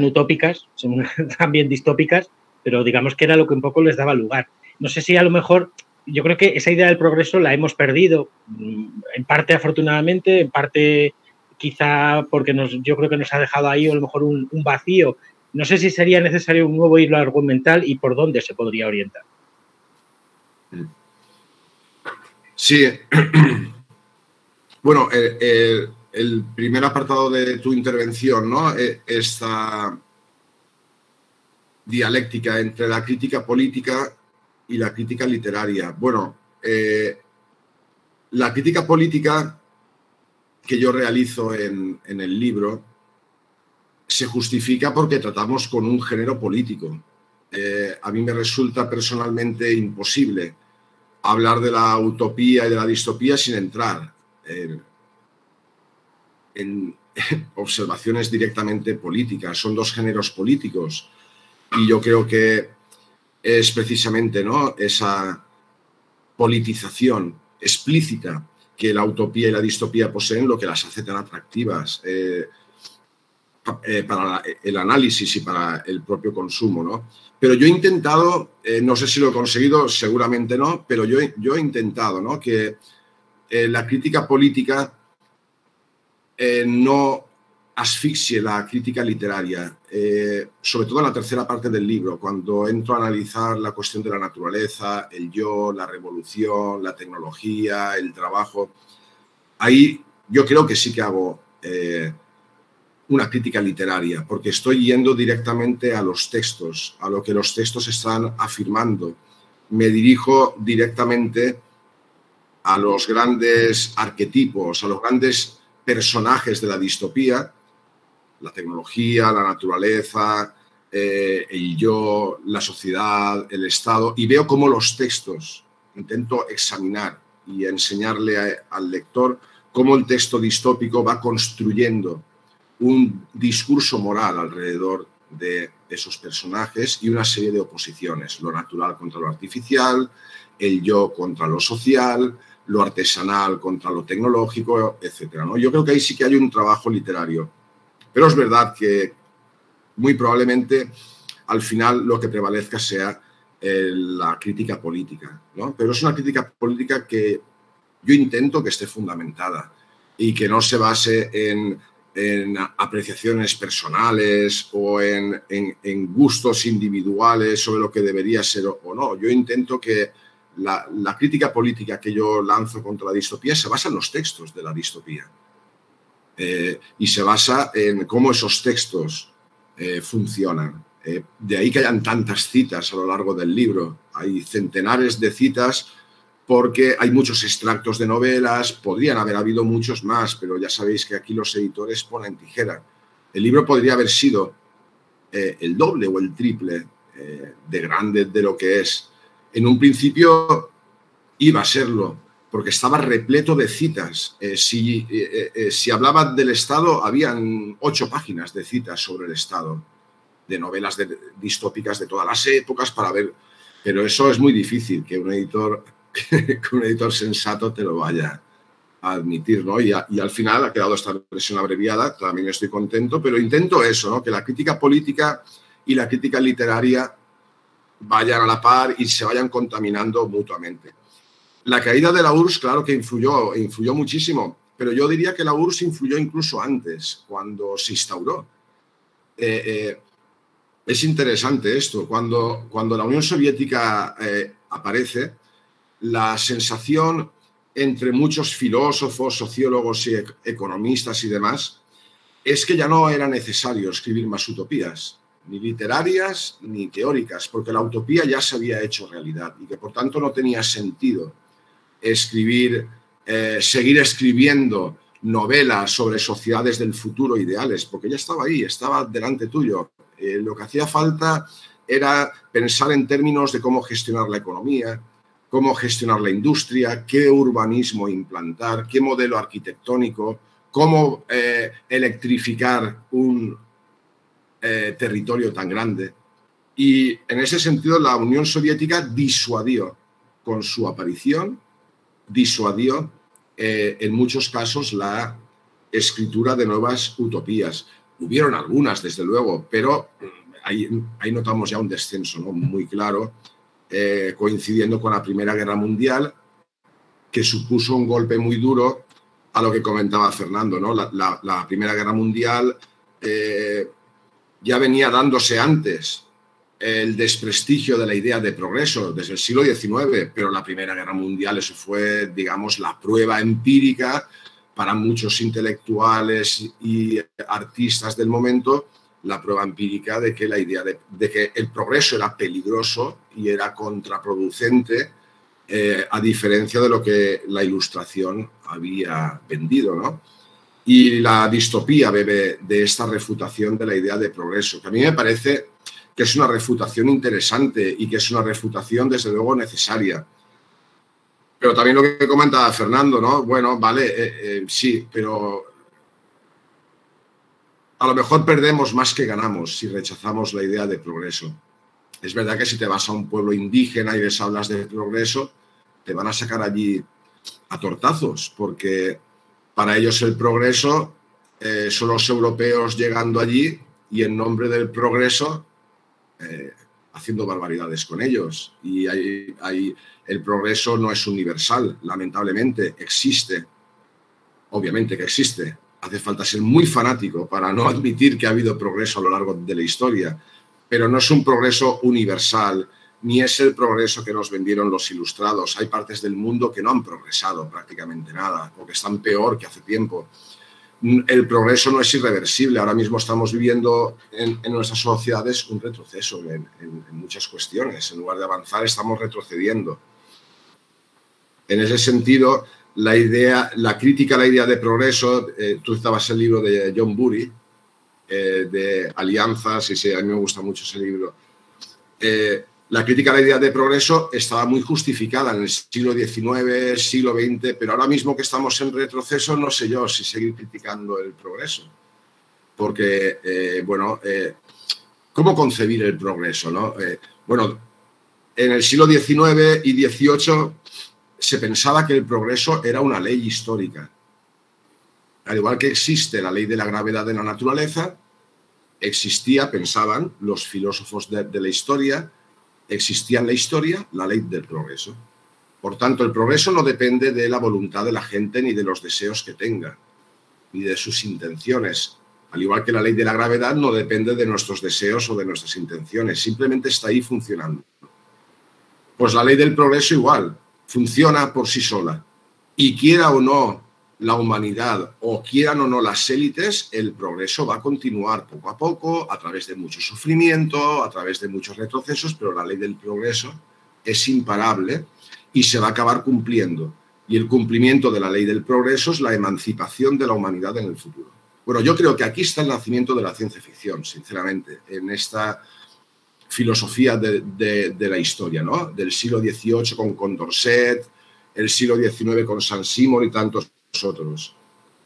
utópicas, son también distópicas, pero digamos que era lo que un poco les daba lugar. No sé si a lo mejor, yo creo que esa idea del progreso la hemos perdido, en parte afortunadamente, en parte quizá porque yo creo que nos ha dejado ahí a lo mejor un vacío. No sé si sería necesario un nuevo hilo argumental y por dónde se podría orientar. Sí. Bueno, el primer apartado de tu intervención, ¿no? Esta dialéctica entre la crítica política y la crítica literaria. Bueno, la crítica política que yo realizo en el libro se justifica porque tratamos con un género político. A mí me resulta personalmente imposible hablar de la utopía y de la distopía sin entrar en observaciones directamente políticas. Son dos géneros políticos y yo creo que es precisamente, ¿no?, esa politización explícita que la utopía y la distopía poseen lo que las hace tan atractivas para el análisis y para el propio consumo, ¿no? Pero yo he intentado, no sé si lo he conseguido, seguramente no, pero yo he intentado, ¿no?, que la crítica política no asfixie la crítica literaria, sobre todo en la tercera parte del libro, cuando entro a analizar la cuestión de la naturaleza, el yo, la revolución, la tecnología, el trabajo. Ahí yo creo que sí que hago una crítica literaria, porque estoy yendo directamente a los textos, a lo que los textos están afirmando. Me dirijo directamente a los grandes arquetipos, a los grandes personajes de la distopía, la tecnología, la naturaleza, el yo, la sociedad, el Estado, y veo cómo los textos, intento examinar y enseñarle al lector cómo el texto distópico va construyendo un discurso moral alrededor de esos personajes y una serie de oposiciones, lo natural contra lo artificial, el yo contra lo social, lo artesanal contra lo tecnológico, etcétera, ¿no? Yo creo que ahí sí que hay un trabajo literario, pero es verdad que muy probablemente al final lo que prevalezca sea la crítica política, ¿no? Pero es una crítica política que yo intento que esté fundamentada y que no se base en apreciaciones personales o en gustos individuales sobre lo que debería ser o no. Yo intento que la crítica política que yo lanzo contra la distopía se basa en los textos de la distopía y se basa en cómo esos textos funcionan. De ahí que hayan tantas citas a lo largo del libro. Hay centenares de citas porque hay muchos extractos de novelas, podrían haber habido muchos más, pero ya sabéis que aquí los editores ponen tijera. El libro podría haber sido el doble o el triple de grande de lo que es. En un principio iba a serlo, porque estaba repleto de citas. Si hablaba del Estado, habían 8 páginas de citas sobre el Estado, de novelas distópicas de todas las épocas para ver. Pero eso es muy difícil, que un editor sensato te lo vaya a admitir, ¿no? Y al final ha quedado esta versión abreviada, también estoy contento, pero intento eso, ¿no? Que la crítica política y la crítica literaria vayan a la par y se vayan contaminando mutuamente. La caída de la URSS, claro que influyó muchísimo, pero yo diría que la URSS influyó incluso antes, cuando se instauró. Es interesante esto, cuando la Unión Soviética aparece, la sensación entre muchos filósofos, sociólogos y economistas y demás es que ya no era necesario escribir más utopías, ni literarias ni teóricas, porque la utopía ya se había hecho realidad y que por tanto no tenía sentido seguir escribiendo novelas sobre sociedades del futuro ideales, porque ya estaba ahí, estaba delante tuyo. Lo que hacía falta era pensar en términos de cómo gestionar la economía, cómo gestionar la industria, qué urbanismo implantar, qué modelo arquitectónico, cómo electrificar un territorio tan grande. Y en ese sentido la Unión Soviética disuadió con su aparición, en muchos casos la escritura de nuevas utopías. Hubieron algunas, desde luego, pero ahí notamos ya un descenso, ¿no? Muy claro, coincidiendo con la Primera Guerra Mundial, que supuso un golpe muy duro a lo que comentaba Fernando, ¿no? La Primera Guerra Mundial ya venía dándose antes el desprestigio de la idea de progreso desde el siglo XIX, pero la Primera Guerra Mundial, eso fue, digamos, la prueba empírica para muchos intelectuales y artistas del momento, la prueba empírica de que la idea de que el progreso era peligroso y era contraproducente, a diferencia de lo que la Ilustración había vendido, ¿no? Y la distopía bebe de esta refutación de la idea de progreso, que a mí me parece que es una refutación interesante y que es una refutación, desde luego, necesaria. Pero también lo que comentaba Fernando, ¿no? Bueno, vale, sí, pero a lo mejor perdemos más que ganamos si rechazamos la idea de progreso. Es verdad que si te vas a un pueblo indígena y les hablas de progreso, te van a sacar allí a tortazos, porque para ellos el progreso son los europeos llegando allí y en nombre del progreso haciendo barbaridades con ellos. Y el progreso no es universal, lamentablemente. Existe, obviamente que existe, hace falta ser muy fanático para no admitir que ha habido progreso a lo largo de la historia, pero no es un progreso universal, ni es el progreso que nos vendieron los ilustrados. Hay partes del mundo que no han progresado prácticamente nada, o que están peor que hace tiempo. El progreso no es irreversible. Ahora mismo estamos viviendo en nuestras sociedades un retroceso en muchas cuestiones. En lugar de avanzar, estamos retrocediendo. En ese sentido, la crítica a la idea de progreso, tú citabas el libro de John Burry, de Alianzas, y sí, a mí me gusta mucho ese libro. La crítica a la idea de progreso estaba muy justificada en el siglo XIX, siglo XX, pero ahora mismo que estamos en retroceso, no sé yo si seguir criticando el progreso. Porque, ¿cómo concebir el progreso, no? En el siglo XIX y XVIII se pensaba que el progreso era una ley histórica. Al igual que existe la ley de la gravedad en la naturaleza, pensaban los filósofos de la historia, existía en la historia la ley del progreso. Por tanto, el progreso no depende de la voluntad de la gente ni de los deseos que tenga, ni de sus intenciones. Al igual que la ley de la gravedad no depende de nuestros deseos o de nuestras intenciones, simplemente está ahí funcionando. Pues la ley del progreso igual, funciona por sí sola. Y quiera o no la humanidad o quieran o no las élites, el progreso va a continuar poco a poco, a través de mucho sufrimiento, a través de muchos retrocesos, pero la ley del progreso es imparable y se va a acabar cumpliendo. Y el cumplimiento de la ley del progreso es la emancipación de la humanidad en el futuro. Bueno, yo creo que aquí está el nacimiento de la ciencia ficción, sinceramente, en esta filosofía de la historia, ¿no? Del siglo XVIII con Condorcet, el siglo XIX con Saint-Simon y tantos otros,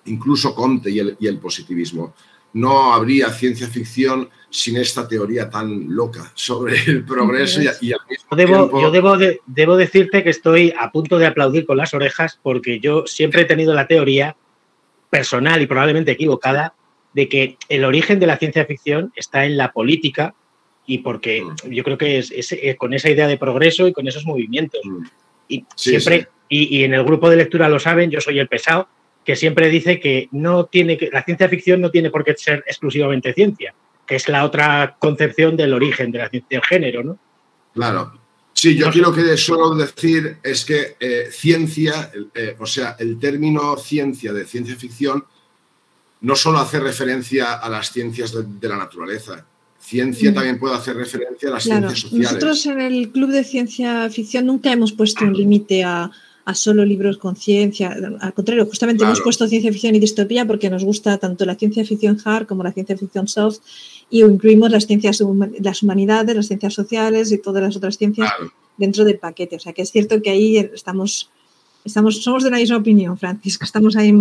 incluso Comte y el positivismo. No habría ciencia ficción sin esta teoría tan loca sobre el progreso y al mismo tiempo... Yo debo decirte que estoy a punto de aplaudir con las orejas porque yo siempre he tenido la teoría personal y probablemente equivocada de que el origen de la ciencia ficción está en la política y porque yo creo que es con esa idea de progreso y con esos movimientos. Y siempre... Sí. Y en el grupo de lectura lo saben, yo soy el pesado, que siempre dice que la ciencia ficción no tiene por qué ser exclusivamente ciencia, que es la otra concepción del origen de la ciencia del género, ¿no? Claro. Sí, yo aquí lo que suelo decir es que ciencia, o sea, el término ciencia de ciencia ficción no solo hace referencia a las ciencias de la naturaleza. Ciencia también puede hacer referencia a las ciencias sociales. Nosotros en el Club de Ciencia Ficción nunca hemos puesto un límite a solo libros con ciencia. Al contrario, justamente hemos puesto ciencia ficción y distopía porque nos gusta tanto la ciencia ficción hard como la ciencia ficción soft y incluimos las humanidades, las ciencias sociales y todas las otras ciencias dentro del paquete. O sea, que es cierto que ahí somos de la misma opinión, Francisco. Estamos ahí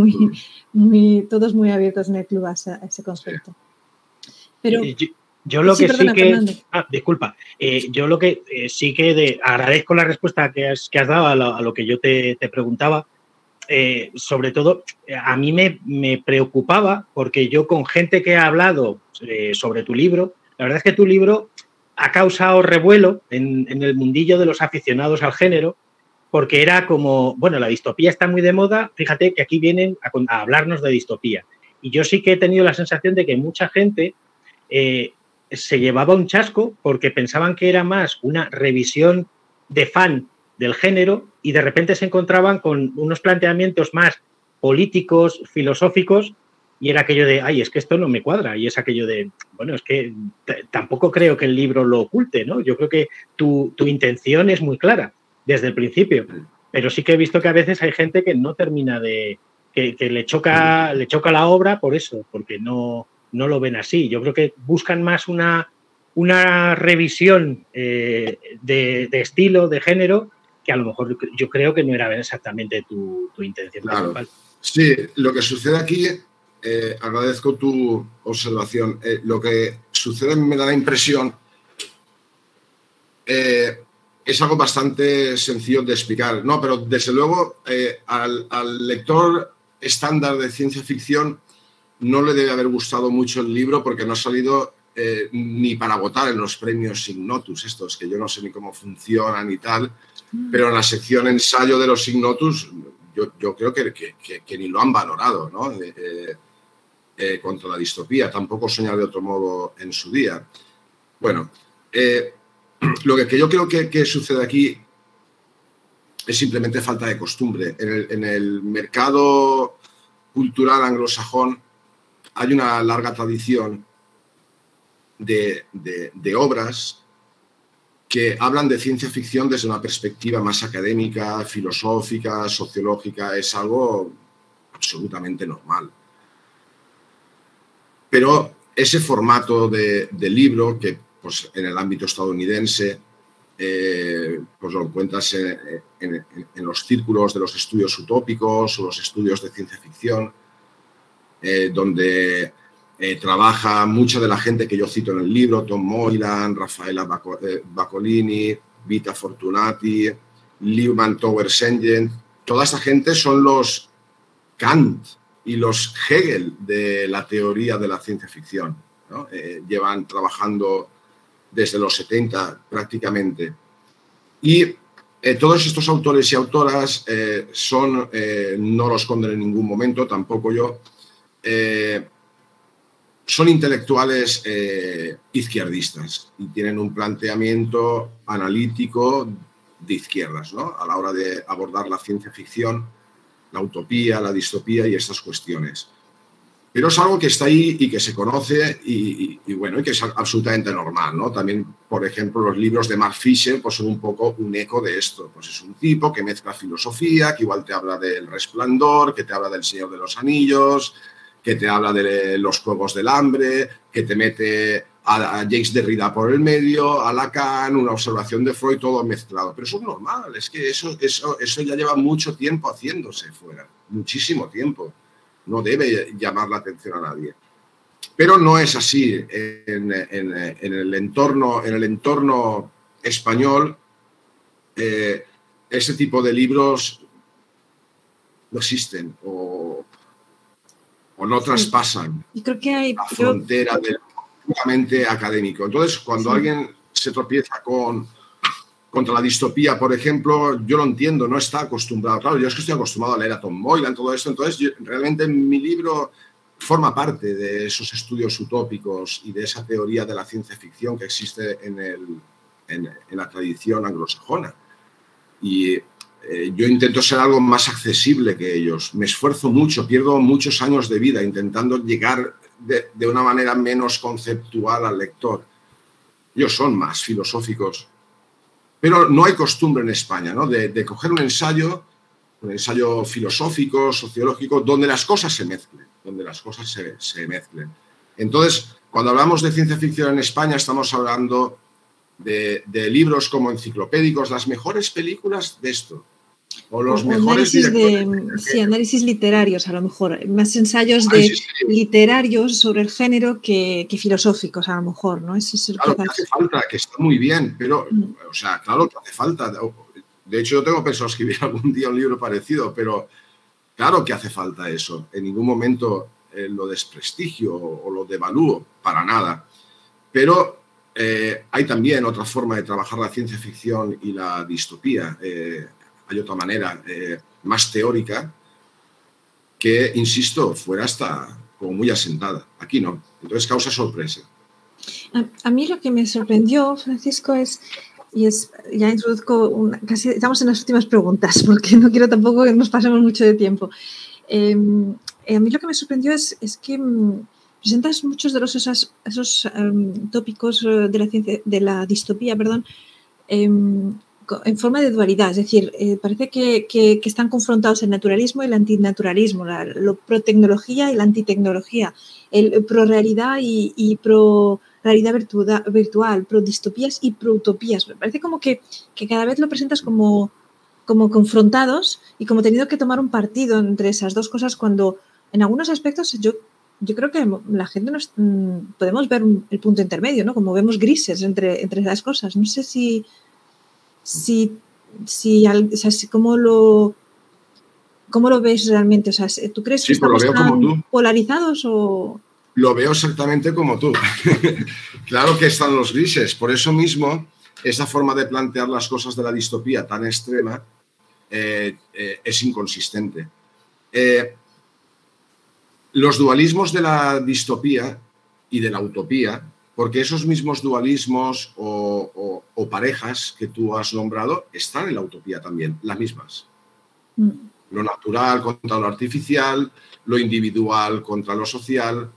todos muy abiertos en el club a ese concepto. Pero... Yo lo que sí que... disculpa. Yo lo que sí que agradezco la respuesta que has dado a lo que yo te preguntaba. Sobre todo, a mí me preocupaba porque yo con gente que ha hablado sobre tu libro, la verdad es que tu libro ha causado revuelo en el mundillo de los aficionados al género porque era como, bueno, la distopía está muy de moda, fíjate que aquí vienen a hablarnos de distopía. Y yo sí que he tenido la sensación de que mucha gente... se llevaba un chasco porque pensaban que era más una revisión de fan del género y de repente se encontraban con unos planteamientos más políticos, filosóficos y era aquello de, ay, es que esto no me cuadra y es aquello de, bueno, es que tampoco creo que el libro lo oculte, ¿no? Yo creo que tu intención es muy clara desde el principio, pero sí que he visto que a veces hay gente que no termina que le choca la obra por eso, porque no lo ven así. Yo creo que buscan más una revisión de estilo, de género, que a lo mejor yo creo que no era exactamente tu intención principal. Sí, lo que sucede aquí, agradezco tu observación, lo que sucede me da la impresión, es algo bastante sencillo de explicar, ¿no? Pero desde luego al lector estándar de ciencia ficción no le debe haber gustado mucho el libro porque no ha salido ni para votar en los premios Ignotus, estos que yo no sé ni cómo funcionan y tal, pero en la sección ensayo de los Ignotus yo creo que ni lo han valorado, ¿no? contra la distopía, tampoco soñar de otro modo en su día. Bueno, lo que yo creo que sucede aquí es simplemente falta de costumbre. En el mercado cultural anglosajón hay una larga tradición de obras que hablan de ciencia ficción desde una perspectiva más académica, filosófica, sociológica. Es algo absolutamente normal. Pero ese formato de libro, que pues, en el ámbito estadounidense pues lo encuentras en los círculos de los estudios utópicos o los estudios de ciencia ficción, donde trabaja mucha de la gente que yo cito en el libro: Tom Moylan, Raffaella Baccolini, Vita Fortunati, Lehman Tower-Sargent. Toda esta gente son los Kant y los Hegel de la teoría de la ciencia ficción, ¿no? Llevan trabajando desde los 70 prácticamente. Y todos estos autores y autoras no los condeno en ningún momento, tampoco yo, son intelectuales izquierdistas y tienen un planteamiento analítico de izquierdas, ¿no? A la hora de abordar la ciencia ficción, la utopía, la distopía y estas cuestiones. Pero es algo que está ahí y que se conoce y bueno, y que es absolutamente normal, ¿no? También, por ejemplo, los libros de Mark Fisher pues son un poco un eco de esto. Pues es un tipo que mezcla filosofía, que igual te habla del Resplandor, que te habla del Señor de los Anillos, que te habla de los Juegos del Hambre, que te mete a Jacques Derrida por el medio, a Lacan, una observación de Freud, todo mezclado. Pero eso es normal, es que eso ya lleva mucho tiempo haciéndose fuera, muchísimo tiempo. No debe llamar la atención a nadie. Pero no es así en el entorno español. Ese tipo de libros no existen o no traspasan la frontera del puramente académico. Entonces, cuando alguien se tropieza contra la distopía, por ejemplo, yo lo entiendo, no está acostumbrado. Claro, yo es que estoy acostumbrado a leer a Tom Moylan, todo esto. Entonces, realmente mi libro forma parte de esos estudios utópicos y de esa teoría de la ciencia ficción que existe en la tradición anglosajona. Y yo intento ser algo más accesible que ellos. Me esfuerzo mucho, pierdo muchos años de vida intentando llegar de una manera menos conceptual al lector. Ellos son más filosóficos. Pero no hay costumbre en España, ¿no? de coger un ensayo filosófico, sociológico, donde las cosas se mezclen, Entonces, cuando hablamos de ciencia ficción en España, estamos hablando de libros como enciclopédicos, las mejores películas de esto, o los mejores directores. Sí, análisis literarios, a lo mejor, más ensayos literarios sobre el género que filosóficos, a lo mejor, ¿no? Claro, que hace falta, que está muy bien, pero, o sea, claro que hace falta. De hecho, yo tengo pensado escribir algún día un libro parecido, pero claro que hace falta eso. En ningún momento lo desprestigio o lo devalúo, para nada. Pero hay también otra forma de trabajar la ciencia ficción y la distopía. Hay otra manera más teórica que, insisto, fuera hasta como muy asentada. Aquí no. Entonces causa sorpresa. A mí lo que me sorprendió, Francisco, ya introduzco, casi estamos en las últimas preguntas porque no quiero tampoco que nos pasemos mucho de tiempo. A mí lo que me sorprendió es que presentas muchos de esos tópicos de la distopía, perdón, en forma de dualidad, es decir, parece que están confrontados el naturalismo y el antinaturalismo, la pro-tecnología y la antitecnología, el pro-realidad y pro-realidad virtual, pro-distopías y pro-utopías. Me parece como que cada vez lo presentas como confrontados y como teniendo que tomar un partido entre esas dos cosas, cuando en algunos aspectos yo creo que la gente podemos ver el punto intermedio, ¿no? Como vemos grises entre las cosas. No sé ¿cómo lo ves realmente? O sea, ¿tú crees que estamos tan polarizados o...? Lo veo exactamente como tú. Claro que están los grises. Por eso mismo, esa forma de plantear las cosas de la distopía tan extrema es inconsistente. Los dualismos de la distopía y de la utopía, porque esos mismos dualismos o parejas que tú has nombrado están en la utopía también, las mismas. Lo natural contra lo artificial, lo individual contra lo social,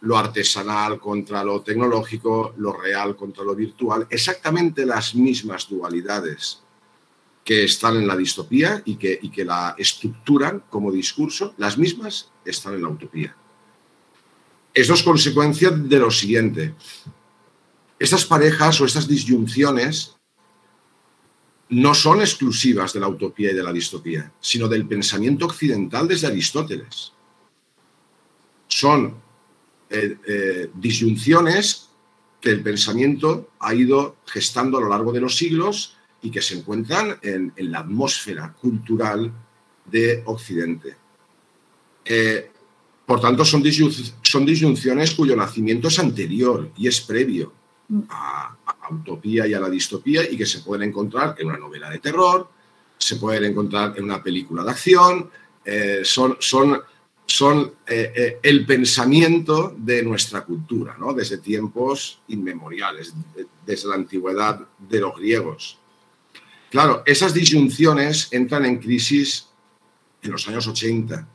lo artesanal contra lo tecnológico, lo real contra lo virtual, exactamente las mismas dualidades que están en la distopía y que la estructuran como discurso, las mismas están en la utopía. Esto es consecuencia de lo siguiente. Estas parejas o estas disyunciones no son exclusivas de la utopía y de la distopía, sino del pensamiento occidental desde Aristóteles. Son disyunciones que el pensamiento ha ido gestando a lo largo de los siglos y que se encuentran en la atmósfera cultural de Occidente. Por tanto, son disyunciones cuyo nacimiento es anterior y es previo a la utopía y a la distopía y que se pueden encontrar en una novela de terror, se pueden encontrar en una película de acción, son el pensamiento de nuestra cultura, ¿no? Desde tiempos inmemoriales, desde la antigüedad de los griegos. Claro, esas disyunciones entran en crisis en los años 80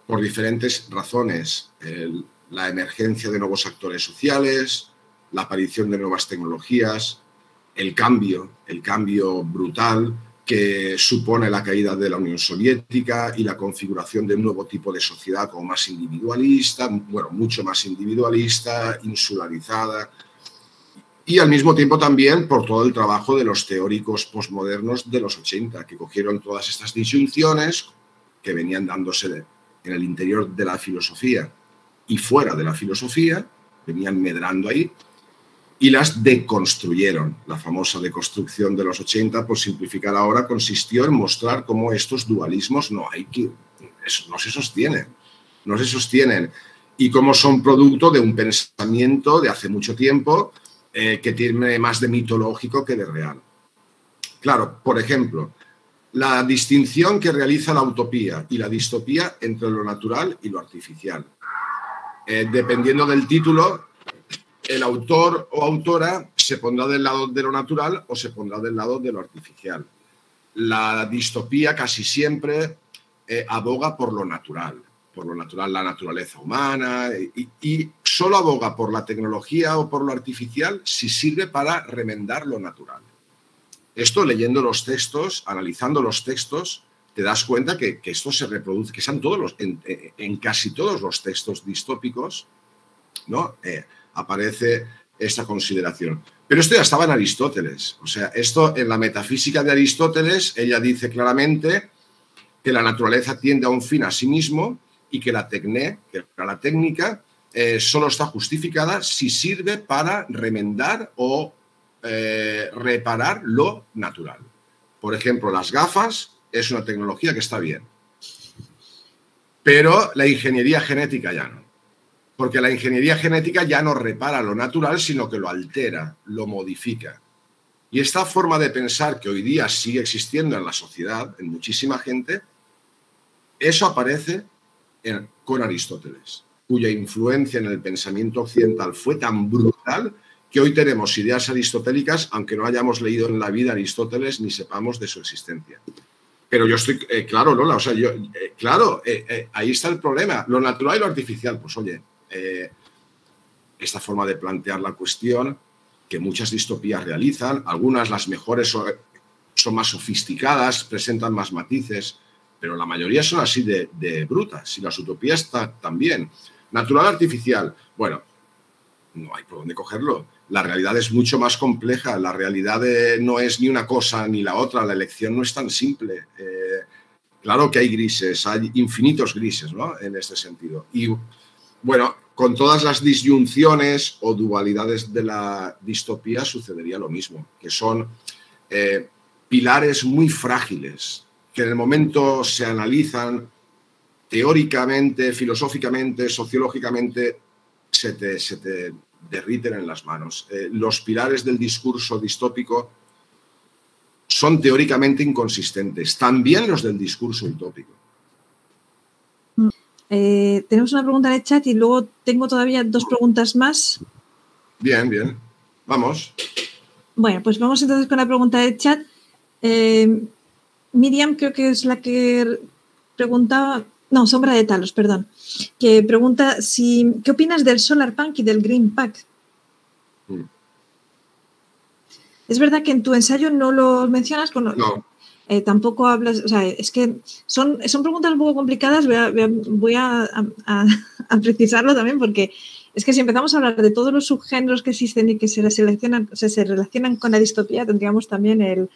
por diferentes razones. La emergencia de nuevos actores sociales, la aparición de nuevas tecnologías, el cambio brutal que supone la caída de la Unión Soviética y la configuración de un nuevo tipo de sociedad como más individualista, bueno, mucho más individualista, insularizada, y al mismo tiempo también por todo el trabajo de los teóricos posmodernos de los 80, que cogieron todas estas disyunciones que venían dándose en el interior de la filosofía y fuera de la filosofía, venían medrando ahí, y las deconstruyeron. La famosa deconstrucción de los 80, por simplificar ahora, consistió en mostrar cómo estos dualismos no se sostienen, y cómo son producto de un pensamiento de hace mucho tiempo que tiene más de mitológico que de real. Claro, por ejemplo, la distinción que realiza la utopía y la distopía entre lo natural y lo artificial. Dependiendo del título, el autor o autora se pondrá del lado de lo natural o se pondrá del lado de lo artificial. La distopía casi siempre aboga por lo natural, la naturaleza humana, y solo aboga por la tecnología o por lo artificial si sirve para remendar lo natural. Esto, leyendo los textos, analizando los textos, te das cuenta que esto se reproduce, que están en casi todos los textos distópicos, ¿no? Aparece esta consideración. Pero esto ya estaba en Aristóteles. O sea, esto en la metafísica de Aristóteles, ella dice claramente que la naturaleza tiende a un fin a sí mismo y que la técnica, solo está justificada si sirve para remendar o reparar lo natural. Por ejemplo, las gafas es una tecnología que está bien, pero la ingeniería genética ya no. Porque la ingeniería genética ya no repara lo natural, sino que lo altera, lo modifica. Y esta forma de pensar que hoy día sigue existiendo en la sociedad, en muchísima gente, eso aparece con Aristóteles, cuya influencia en el pensamiento occidental fue tan brutal que hoy tenemos ideas aristotélicas, aunque no hayamos leído en la vida a Aristóteles ni sepamos de su existencia. Pero yo estoy, claro, Lola, o sea, ahí está el problema, lo natural y lo artificial. Pues oye, esta forma de plantear la cuestión que muchas distopías realizan, algunas, las mejores, son más sofisticadas, presentan más matices, pero la mayoría son así de brutas, y las utopías también. Natural, artificial, bueno, no hay por dónde cogerlo. La realidad es mucho más compleja, la realidad no es ni una cosa ni la otra, la elección no es tan simple. Claro que hay grises, hay infinitos grises, ¿no? En este sentido. Y bueno, con todas las disyunciones o dualidades de la distopía sucedería lo mismo, que son pilares muy frágiles, que en el momento se analizan teóricamente, filosóficamente, sociológicamente, se te derriten en las manos. Los pilares del discurso distópico son teóricamente inconsistentes, también los del discurso utópico. Tenemos una pregunta en el chat y luego tengo todavía 2 preguntas más. Bien, bien. Vamos. Bueno, pues vamos entonces con la pregunta del chat. Miriam creo que es la que preguntaba, no, Sombra de Talos, perdón, que pregunta ¿qué opinas del Solar Punk y del Green Punk? Es verdad que en tu ensayo no lo mencionas, no. Tampoco hablas, o sea, es que son preguntas un poco complicadas, voy a precisarlo también porque es que si empezamos a hablar de todos los subgéneros que existen y que se relacionan con la distopía, tendríamos también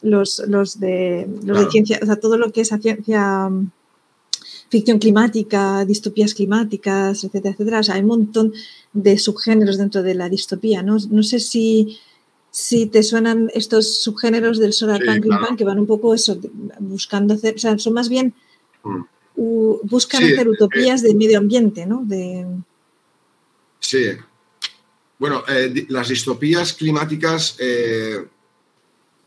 los de ciencia, o sea, todo lo que es ciencia, ficción climática, distopías climáticas, etcétera, etcétera. O sea, hay un montón de subgéneros dentro de la distopía, ¿no? No sé si te suenan estos subgéneros del Solar Punk, Green Punk, que van un poco eso, buscando hacer, o sea, son más bien, buscan hacer utopías del medio ambiente, ¿no? Sí. Bueno, las distopías climáticas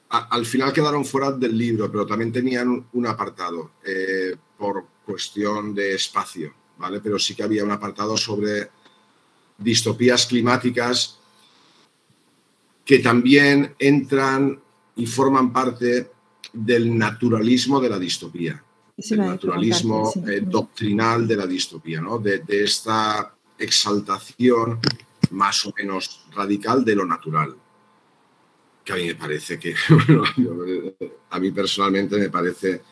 al final quedaron fuera del libro, pero también tenían un apartado por cuestión de espacio, ¿vale? Pero sí que había un apartado sobre distopías climáticas que también entran y forman parte del naturalismo de la distopía, el naturalismo doctrinal de la distopía, ¿no? De esta exaltación más o menos radical de lo natural, que a mí me parece que, a mí personalmente me parece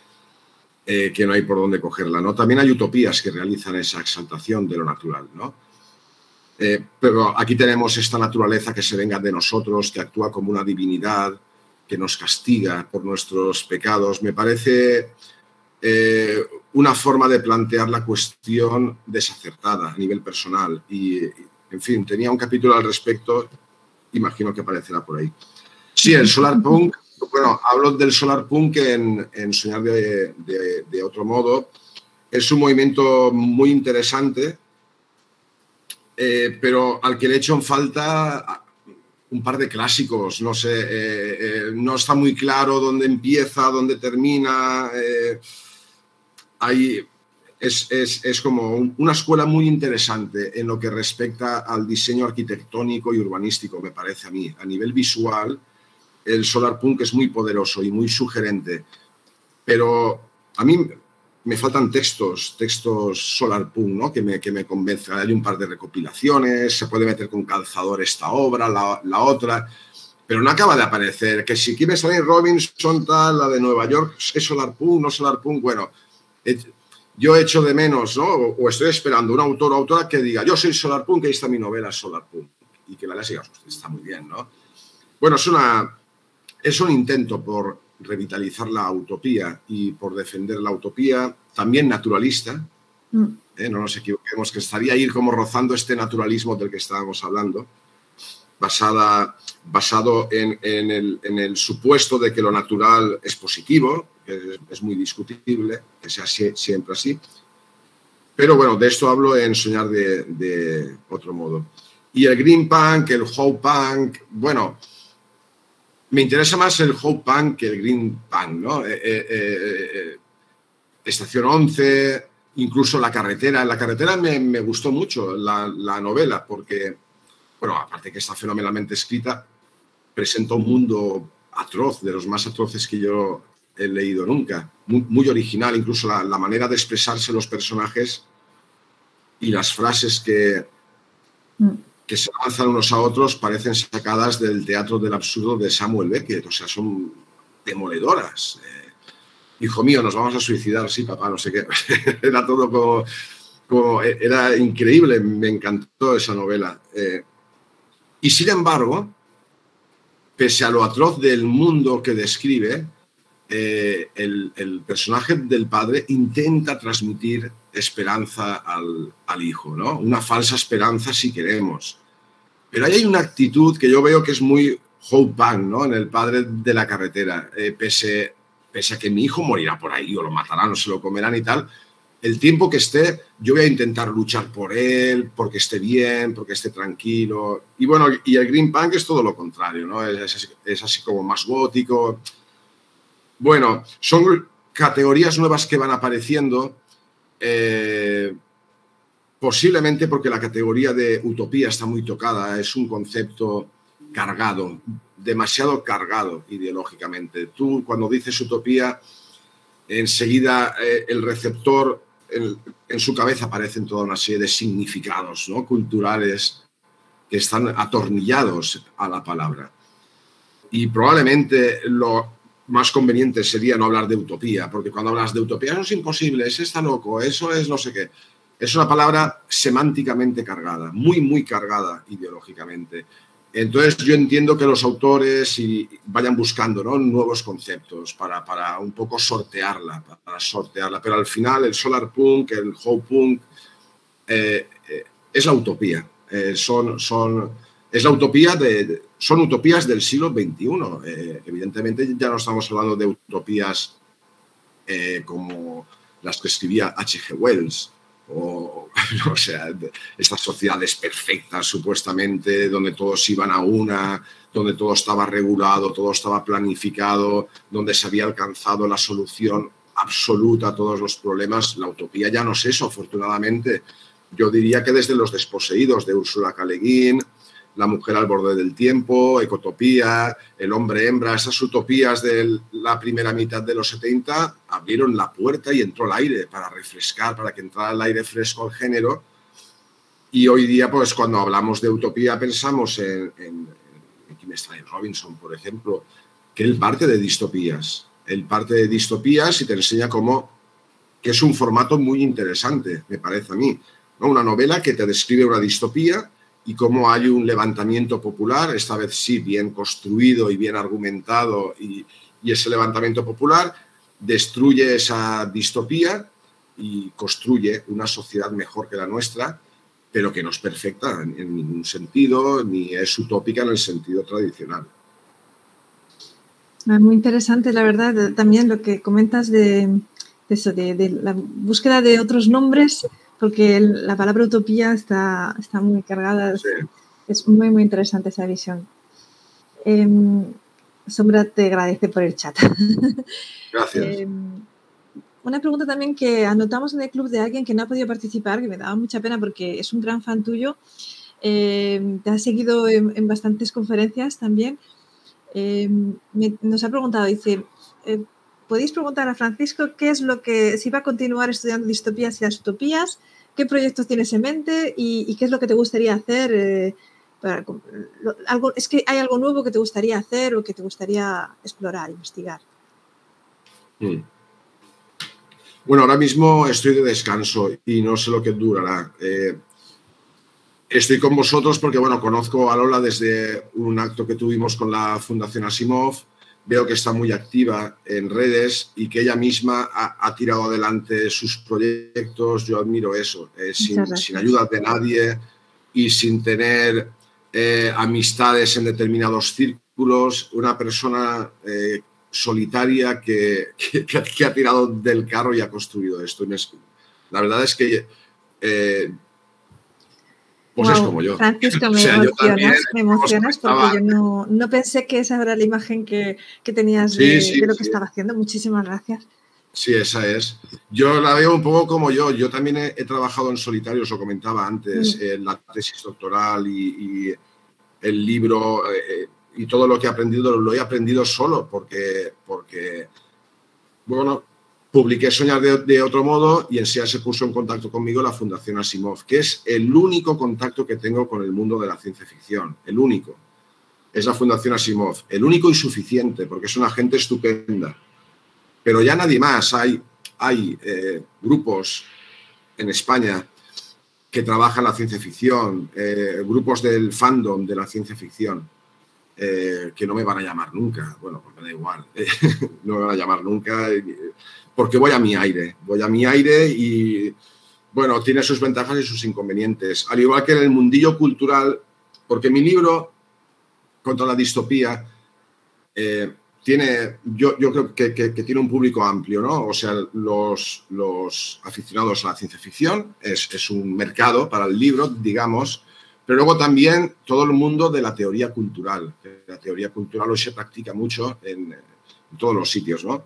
que no hay por dónde cogerla, ¿no? También hay utopías que realizan esa exaltación de lo natural, ¿no? Pero aquí tenemos esta naturaleza que se venga de nosotros, que actúa como una divinidad, que nos castiga por nuestros pecados. Me parece una forma de plantear la cuestión desacertada a nivel personal. Y, en fin, tenía un capítulo al respecto, imagino que aparecerá por ahí. Sí, el Solar Punk, bueno, hablo del Solar Punk en Soñar de otro modo. Es un movimiento muy interesante, pero al que le he hecho en falta un par de clásicos, no sé, no está muy claro dónde empieza, dónde termina. Es como una escuela muy interesante en lo que respecta al diseño arquitectónico y urbanístico, me parece a mí. A nivel visual, el Solar Punk es muy poderoso y muy sugerente, pero a mí me faltan textos Solar Punk, ¿no? que me convenzan. Hay un par de recopilaciones, se puede meter con calzador esta obra, la otra, pero no acaba de aparecer. Que si Kim Stanley Robinson, tal, la de Nueva York, ¿es Solar Punk, no Solar Punk? Bueno, yo echo de menos, ¿no? O estoy esperando un autor o autora que diga, yo soy Solar Punk, ahí está mi novela Solar Punk, y que la lea y diga, está muy bien, ¿no? Bueno, es un intento por revitalizar la utopía y por defender la utopía, también naturalista. No nos equivoquemos, que estaría ir como rozando este naturalismo del que estábamos hablando, basado en el supuesto de que lo natural es positivo, que es muy discutible, que sea siempre así. Pero bueno, de esto hablo en Soñar de otro modo. Y el Green Punk, el Hope Punk, bueno, me interesa más el Hope Punk que el Green Punk, ¿no? Estación 11, incluso La carretera. En La carretera me gustó mucho la novela porque, bueno, aparte que está fenomenalmente escrita, presenta un mundo atroz, de los más atroces que yo he leído nunca. Muy original, incluso la manera de expresarse los personajes y las frases que se lanzan unos a otros parecen sacadas del teatro del absurdo de Samuel Beckett, o sea, son demoledoras. Hijo mío, nos vamos a suicidar, sí, papá, no sé qué. Era todo como era increíble, me encantó esa novela. Y sin embargo, pese a lo atroz del mundo que describe, el personaje del padre intenta transmitir esperanza al hijo, ¿no? Una falsa esperanza si queremos. Pero ahí hay una actitud que yo veo que es muy Hope Punk, ¿no? En el padre de La carretera. Pese a que mi hijo morirá por ahí o lo matarán o se lo comerán y tal, el tiempo que esté, yo voy a intentar luchar por él, porque esté bien, porque esté tranquilo. Y bueno, y el Green Punk es todo lo contrario, ¿no? Es así como más gótico. Bueno, son categorías nuevas que van apareciendo posiblemente porque la categoría de utopía está muy tocada, es un concepto cargado, demasiado cargado ideológicamente. Tú, cuando dices utopía, enseguida el receptor, en su cabeza aparecen toda una serie de significados, ¿no?, culturales que están atornillados a la palabra. Y probablemente lo más conveniente sería no hablar de utopía, porque cuando hablas de utopía, eso es imposible, eso está loco, eso es no sé qué. Es una palabra semánticamente cargada, muy, muy cargada ideológicamente. Entonces yo entiendo que los autores vayan buscando, ¿no?, nuevos conceptos para un poco sortearla, pero al final el solar punk, el how punk, es la utopía. Son utopías del siglo XXI. Evidentemente ya no estamos hablando de utopías como las que escribía H.G. Wells, o sea, estas sociedades perfectas supuestamente, donde todos iban a una, donde todo estaba regulado, todo estaba planificado, donde se había alcanzado la solución absoluta a todos los problemas. La utopía ya no es eso, afortunadamente. Yo diría que desde Los desposeídos de Úrsula K. Le Guin, La mujer al borde del tiempo, Ecotopía, El hombre hembra, esas utopías de la primera mitad de los 70 abrieron la puerta y entró el aire para refrescar, para que entrara el aire fresco al género. Y hoy día, pues cuando hablamos de utopía, pensamos en Kim Stanley Robinson, por ejemplo, que él parte de distopías. Él parte de distopías y te enseña que es un formato muy interesante, me parece a mí, ¿no? Una novela que te describe una distopía y cómo hay un levantamiento popular, esta vez sí, bien construido y bien argumentado, y ese levantamiento popular destruye esa distopía y construye una sociedad mejor que la nuestra, pero que no es perfecta en ningún sentido, ni es utópica en el sentido tradicional. Muy interesante, la verdad, también lo que comentas de la búsqueda de otros nombres, porque la palabra utopía está muy cargada. Sí. Es muy, muy interesante esa visión. Sombra te agradece por el chat. Gracias. Una pregunta también que anotamos en el club de alguien que no ha podido participar, que me daba mucha pena porque es un gran fan tuyo. Te ha seguido en bastantes conferencias también. Nos ha preguntado, dice... ¿podéis preguntar a Francisco qué es lo que, si va a continuar estudiando distopías y las utopías, qué proyectos tienes en mente y qué es lo que te gustaría hacer? ¿Es que hay algo nuevo que te gustaría hacer o que te gustaría explorar, investigar? Bueno, ahora mismo estoy de descanso y no sé lo que durará. Estoy con vosotros porque, bueno, conozco a Lola desde un acto que tuvimos con la Fundación Asimov. Veo que está muy activa en redes y que ella misma ha tirado adelante sus proyectos. Yo admiro eso, sin ayuda de nadie y sin tener amistades en determinados círculos. Una persona solitaria que ha tirado del carro y ha construido esto. La verdad es que... pues es como yo. Francisco, me emocionas porque yo no pensé que esa era la imagen que tenías de lo que estaba haciendo. Muchísimas gracias. Sí, esa es. Yo la veo un poco como yo. Yo también he trabajado en solitario, os lo comentaba antes, la tesis doctoral y el libro y todo lo que he aprendido, lo he aprendido solo porque bueno, publiqué Soñar de otro modo y enseguida se puso en contacto conmigo la Fundación Asimov, que es el único contacto que tengo con el mundo de la ciencia ficción. El único. Es la Fundación Asimov. El único y suficiente, porque es una gente estupenda. Pero ya nadie más. Hay grupos en España que trabajan la ciencia ficción, grupos del fandom de la ciencia ficción, que no me van a llamar nunca. Bueno, pues me da igual. No me van a llamar nunca. Porque voy a mi aire y, bueno, tiene sus ventajas y sus inconvenientes. Al igual que en el mundillo cultural, porque mi libro, Contra la distopía, yo creo que tiene un público amplio, ¿no? O sea, los aficionados a la ciencia ficción es un mercado para el libro, digamos, pero luego también todo el mundo de la teoría cultural. La teoría cultural hoy se practica mucho en todos los sitios, ¿no?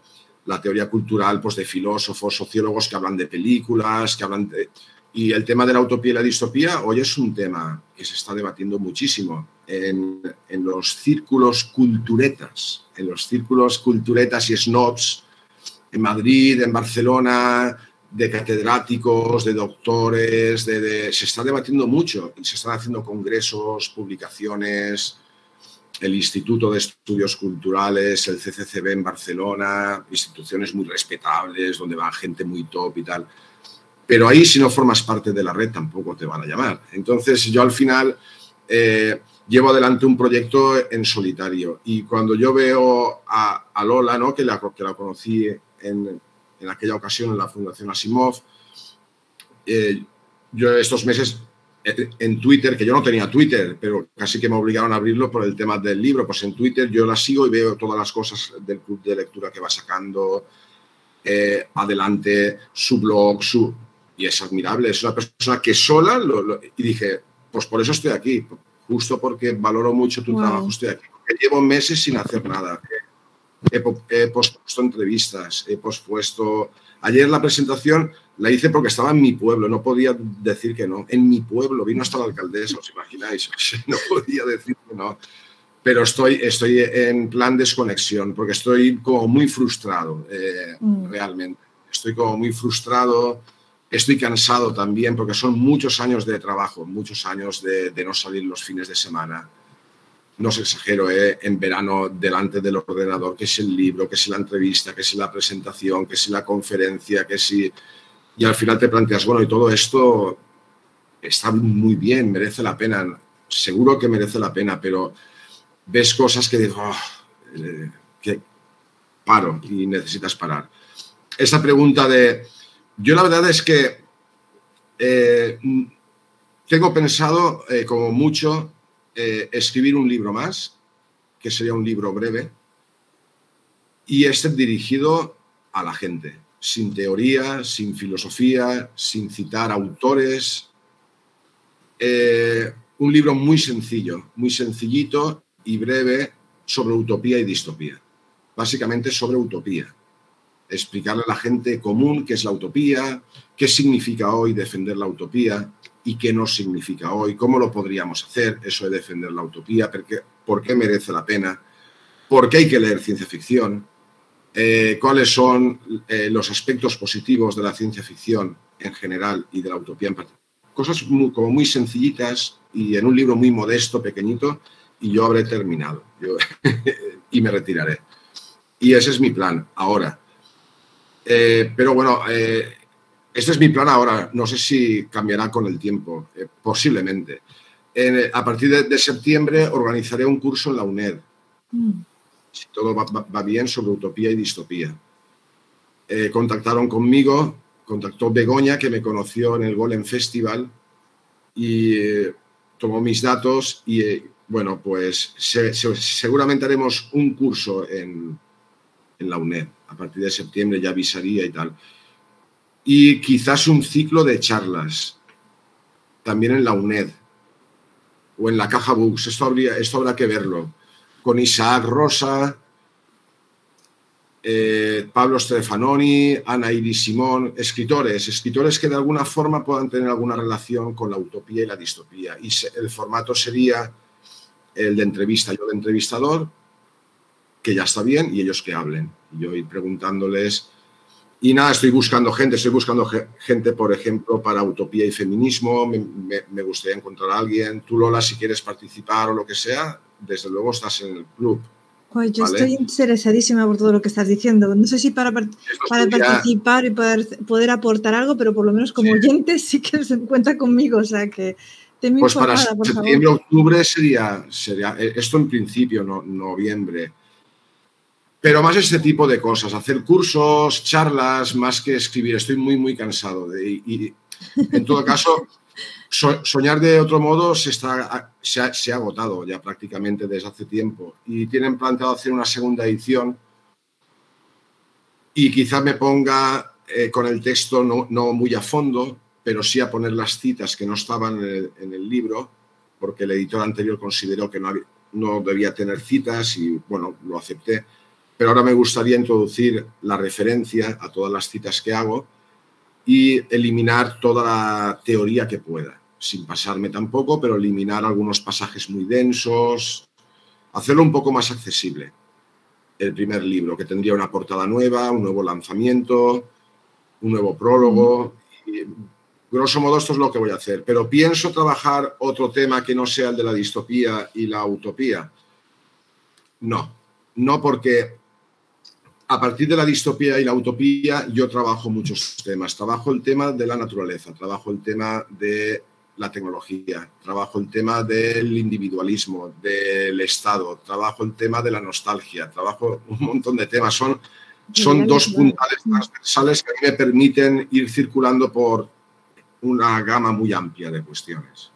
la teoría cultural pues, de filósofos, sociólogos que hablan de películas, que hablan de... Y el tema de la utopía y la distopía hoy es un tema que se está debatiendo muchísimo en los círculos culturetas, y snobs, en Madrid, en Barcelona, de catedráticos, de doctores, se está debatiendo mucho y se están haciendo congresos, publicaciones, el Instituto de Estudios Culturales, el CCCB en Barcelona, instituciones muy respetables donde va gente muy top y tal. Pero ahí, si no formas parte de la red, tampoco te van a llamar. Entonces, yo al final llevo adelante un proyecto en solitario. Y cuando yo veo a Lola, ¿no? que la conocí en aquella ocasión en la Fundación Asimov, yo estos meses en Twitter, que yo no tenía Twitter, pero casi que me obligaron a abrirlo por el tema del libro, pues en Twitter yo la sigo y veo todas las cosas del club de lectura que va sacando adelante, su blog, y es admirable, es una persona que sola, y dije, pues por eso estoy aquí, justo porque valoro mucho tu trabajo, estoy aquí. Porque llevo meses sin hacer nada. He pospuesto entrevistas, he pospuesto... Ayer la presentación la hice porque estaba en mi pueblo, no podía decir que no. En mi pueblo, vino hasta la alcaldesa, ¿os imagináis? No podía decir que no. Pero estoy en plan desconexión, porque estoy como muy frustrado, realmente. Estoy como muy frustrado, estoy cansado también, porque son muchos años de trabajo, muchos años de no salir los fines de semana. No os exagero, en verano delante del ordenador, que si el libro, que si la entrevista, que si la presentación, que si la conferencia, que si... Y al final te planteas, bueno, y todo esto está muy bien, merece la pena, seguro que merece la pena, pero ves cosas que digo, que paro y necesitas parar. Esa pregunta de... Yo la verdad es que tengo pensado, como mucho, escribir un libro más, que sería un libro breve, y dirigido a la gente, sin teoría, sin filosofía, sin citar autores. Un libro muy sencillo, muy sencillito y breve sobre utopía y distopía. Básicamente sobre utopía. Explicarle a la gente común qué es la utopía, qué significa hoy defender la utopía y qué no significa hoy, cómo lo podríamos hacer, eso de defender la utopía, por qué merece la pena, por qué hay que leer ciencia ficción, cuáles son los aspectos positivos de la ciencia ficción en general y de la utopía en particular. Cosas como muy sencillitas y en un libro muy modesto, pequeñito, y yo habré terminado y me retiraré. Y ese es mi plan ahora. Pero bueno, este es mi plan ahora. No sé si cambiará con el tiempo, posiblemente. A partir de septiembre organizaré un curso en la UNED, si todo va bien, sobre utopía y distopía. Contactaron conmigo, contactó Begoña, que me conoció en el Golem Festival, y tomó mis datos y, bueno, pues seguramente haremos un curso en la UNED. A partir de septiembre ya avisaría y tal. Y quizás un ciclo de charlas, también en la UNED o en la Caja Books. Esto habrá que verlo. Con Isaac Rosa, Pablo Stefanoni, Ana Iris Simón, escritores que de alguna forma puedan tener alguna relación con la utopía y la distopía. Y el formato sería el de entrevista, yo de entrevistador, que ya está bien, y ellos que hablen. Y yo ir preguntándoles. Y nada, estoy buscando gente, por ejemplo, para utopía y feminismo. Me gustaría encontrar a alguien. Tú, Lola, si quieres participar o lo que sea, desde luego estás en el club. Pues yo estoy interesadísima por todo lo que estás diciendo. No sé si para participar y poder aportar algo, pero por lo menos como oyente sí que se cuenta conmigo. O sea que tenme pues informada, para por septiembre, favor. octubre sería esto en principio, noviembre. Pero más este tipo de cosas, hacer cursos, charlas, más que escribir. Estoy muy, muy cansado. Y en todo caso, soñar de otro modo se ha agotado ya prácticamente desde hace tiempo. Y tienen planteado hacer una segunda edición y quizás me ponga con el texto no muy a fondo, pero sí a poner las citas que no estaban en el libro, porque el editor anterior consideró que no debía tener citas y, bueno, lo acepté. pero ahora me gustaría introducir la referencia a todas las citas que hago y eliminar toda la teoría que pueda, sin pasarme tampoco, pero eliminar algunos pasajes muy densos, hacerlo un poco más accesible. El primer libro, que tendría una portada nueva, un nuevo lanzamiento, un nuevo prólogo. Y, grosso modo, esto es lo que voy a hacer. Pero pienso trabajar otro tema que no sea el de la distopía y la utopía. No porque a partir de la distopía y la utopía yo trabajo muchos temas. Trabajo el tema de la naturaleza, trabajo el tema de la tecnología, trabajo el tema del individualismo, del Estado, trabajo el tema de la nostalgia, trabajo un montón de temas. Son dos puntales transversales que a mí me permiten ir circulando por una gama muy amplia de cuestiones.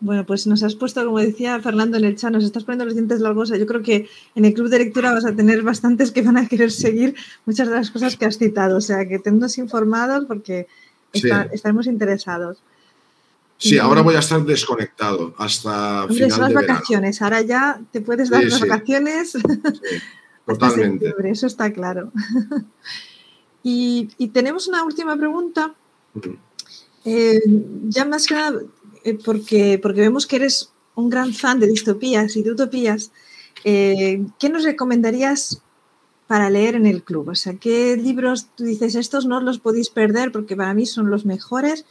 Bueno, pues nos has puesto, como decía Fernando en el chat, nos estás poniendo los dientes largos. Yo creo que en el club de lectura vas a tener bastantes que van a querer seguir muchas de las cosas que has citado. O sea, que tennos informados porque estaremos interesados. Sí, ahora voy a estar desconectado hasta final son las de vacaciones. verano. Ahora ya te puedes dar las vacaciones. Sí, totalmente. Eso está claro. Y tenemos una última pregunta. Ya más que nada, porque vemos que eres un gran fan de distopías y de utopías. ¿Qué nos recomendarías para leer en el club? O sea, ¿qué libros tú dices, estos no los podéis perder porque para mí son los mejores?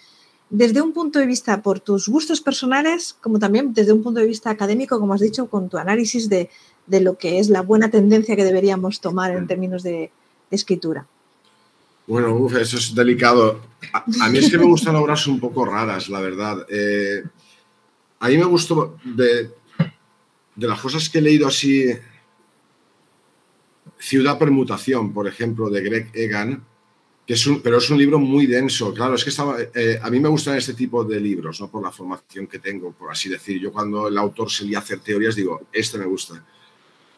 Desde un punto de vista por tus gustos personales, como también desde un punto de vista académico, como has dicho, con tu análisis de lo que es la buena tendencia que deberíamos tomar en términos de escritura. Bueno, eso es delicado. A mí es que me gustan obras un poco raras, la verdad. A mí me gustó de las cosas que he leído así, Ciudad Permutación, por ejemplo, de Greg Egan, pero es un libro muy denso. Claro, es que a mí me gustan este tipo de libros, ¿no? Por la formación que tengo, por así decir. Yo cuando el autor se lía a hacer teorías digo, este me gusta.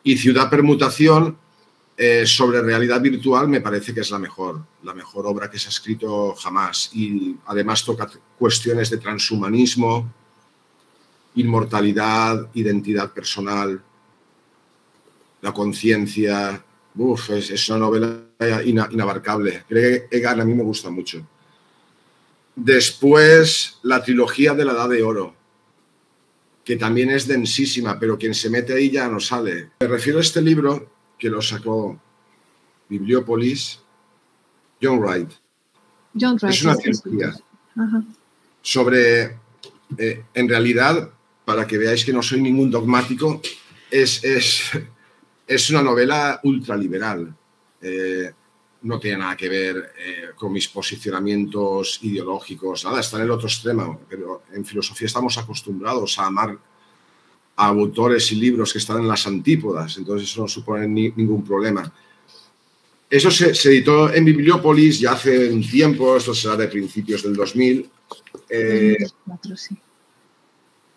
Y Ciudad Permutación, sobre realidad virtual, me parece que es la mejor obra que se ha escrito jamás. Y además toca cuestiones de transhumanismo, inmortalidad, identidad personal, la conciencia. Es una novela inabarcable. Creo que Egan a mí me gusta mucho. Después, la trilogía de la Edad de Oro, que también es densísima, pero quien se mete ahí ya no sale. Me refiero a este libro que lo sacó Bibliópolis, John Wright. Es una trilogía sobre, en realidad, para que veáis que no soy ningún dogmático, es una novela ultraliberal. No tiene nada que ver con mis posicionamientos ideológicos, nada, está en el otro extremo, pero en filosofía estamos acostumbrados a amar a autores y libros que están en las antípodas, entonces eso no supone ningún problema. Eso se editó en Bibliópolis ya hace un tiempo, esto será de principios del 2000.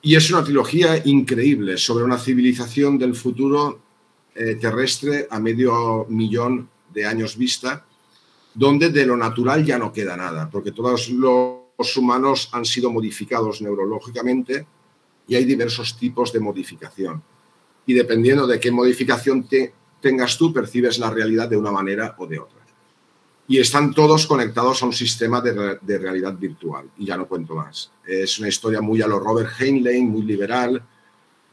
Y es una trilogía increíble sobre una civilización del futuro terrestre a 500.000 de años vista, donde de lo natural ya no queda nada, porque todos los humanos han sido modificados neurológicamente y hay diversos tipos de modificación. Y dependiendo de qué modificación tengas tú, percibes la realidad de una manera o de otra. Y están todos conectados a un sistema de realidad virtual. Y ya no cuento más. Es una historia muy a lo Robert Heinlein, muy liberal,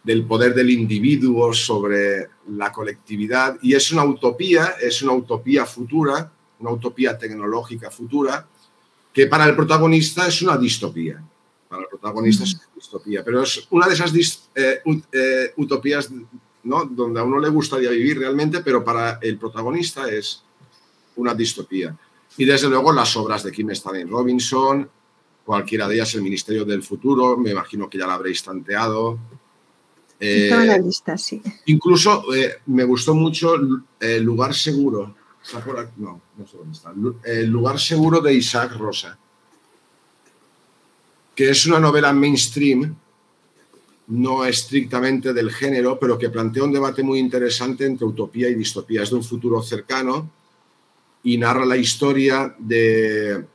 del poder del individuo sobre la colectividad. Y es una utopía futura, una utopía tecnológica futura, que para el protagonista es una distopía. Para el protagonista es una distopía. Pero es una de esas utopías, ¿no?, donde a uno le gustaría vivir realmente, pero para el protagonista es una distopía. Y desde luego las obras de Kim Stanley Robinson, cualquiera de ellas, El Ministerio del Futuro, me imagino que ya la habréis tanteado. Estaba en la lista, sí. Incluso me gustó mucho El Lugar Seguro. No sé dónde está. El Lugar Seguro de Isaac Rosa, que es una novela mainstream, no estrictamente del género, pero que plantea un debate muy interesante entre utopía y distopía. Es de un futuro cercano y narra la historia de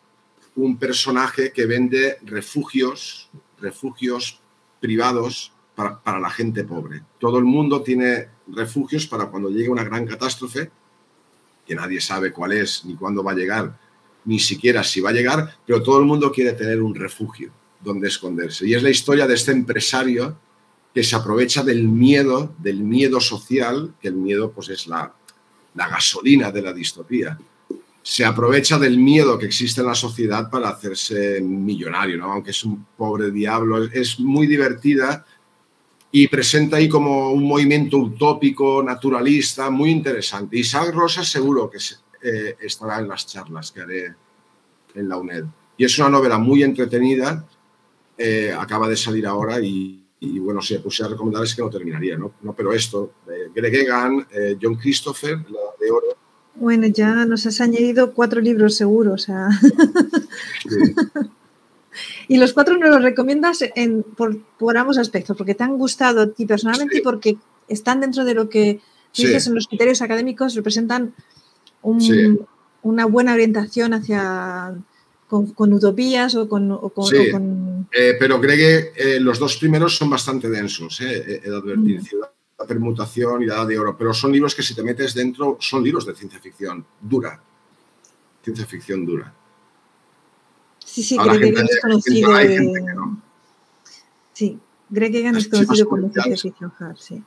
un personaje que vende refugios privados para la gente pobre. Todo el mundo tiene refugios para cuando llegue una gran catástrofe, que nadie sabe cuál es, ni cuándo va a llegar, ni siquiera si va a llegar, pero todo el mundo quiere tener un refugio donde esconderse. Y es la historia de este empresario que se aprovecha del miedo social, que el miedo pues es la gasolina de la distopía. Se aprovecha del miedo que existe en la sociedad para hacerse millonario, ¿no? Aunque es un pobre diablo, es muy divertida y presenta ahí como un movimiento utópico, naturalista, muy interesante. Isaac Rosas seguro que estará en las charlas que haré en la UNED. Y es una novela muy entretenida, acaba de salir ahora y bueno, si me puse a recomendar es que no terminaría, ¿no? Pero esto, Greg Egan, John Christopher, La Edad de Oro. Bueno, ya nos has añadido 4 libros seguros. Sí. Y los 4 nos los recomiendas por ambos aspectos, porque te han gustado a ti personalmente, sí, y porque están dentro de lo que dices, sí, en los criterios académicos, representan sí, una buena orientación hacia con utopías o con... Sí, pero Greg, los 2 primeros son bastante densos, he de advertir, La permutación y La Edad de Oro, pero son libros que si te metes dentro, son libros de ciencia ficción dura. Ciencia ficción dura. Sí, Greg Egan es conocido. Sí, Greg Egan es conocido como ciencia ficción hard, sí.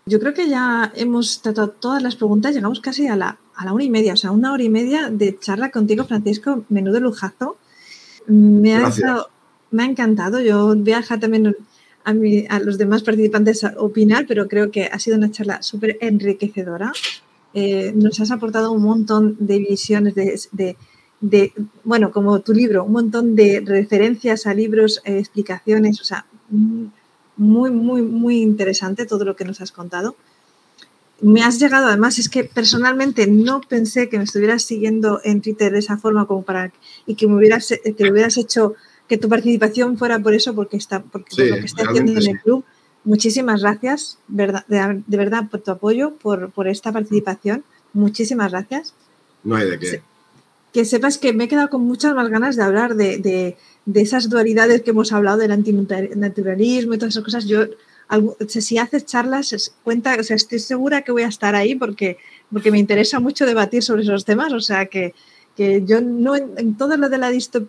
Yo creo que ya hemos tratado todas las preguntas, llegamos casi a la 1:30, o sea, 1 hora y media de charla contigo, Francisco, menudo lujazo. Me ha encantado, yo voy a dejar también a los demás participantes a opinar, pero creo que ha sido una charla súper enriquecedora. Nos has aportado un montón de visiones bueno, como tu libro, un montón de referencias a libros, explicaciones, o sea, muy, muy, muy interesante todo lo que nos has contado. Me has llegado, además, es que personalmente no pensé que me estuvieras siguiendo en Twitter de esa forma como y que me hubieras hecho que tu participación fuera por eso, porque sí, por lo que está haciendo en el club. Muchísimas gracias, de verdad, por tu apoyo, por esta participación. Muchísimas gracias. No hay de qué. Que sepas que me he quedado con muchas más ganas de hablar de esas dualidades que hemos hablado, del antinaturalismo y todas esas cosas. Yo, si haces charlas, cuenta, o sea, estoy segura que voy a estar ahí porque me interesa mucho debatir sobre esos temas. O sea, que yo no, en todo lo de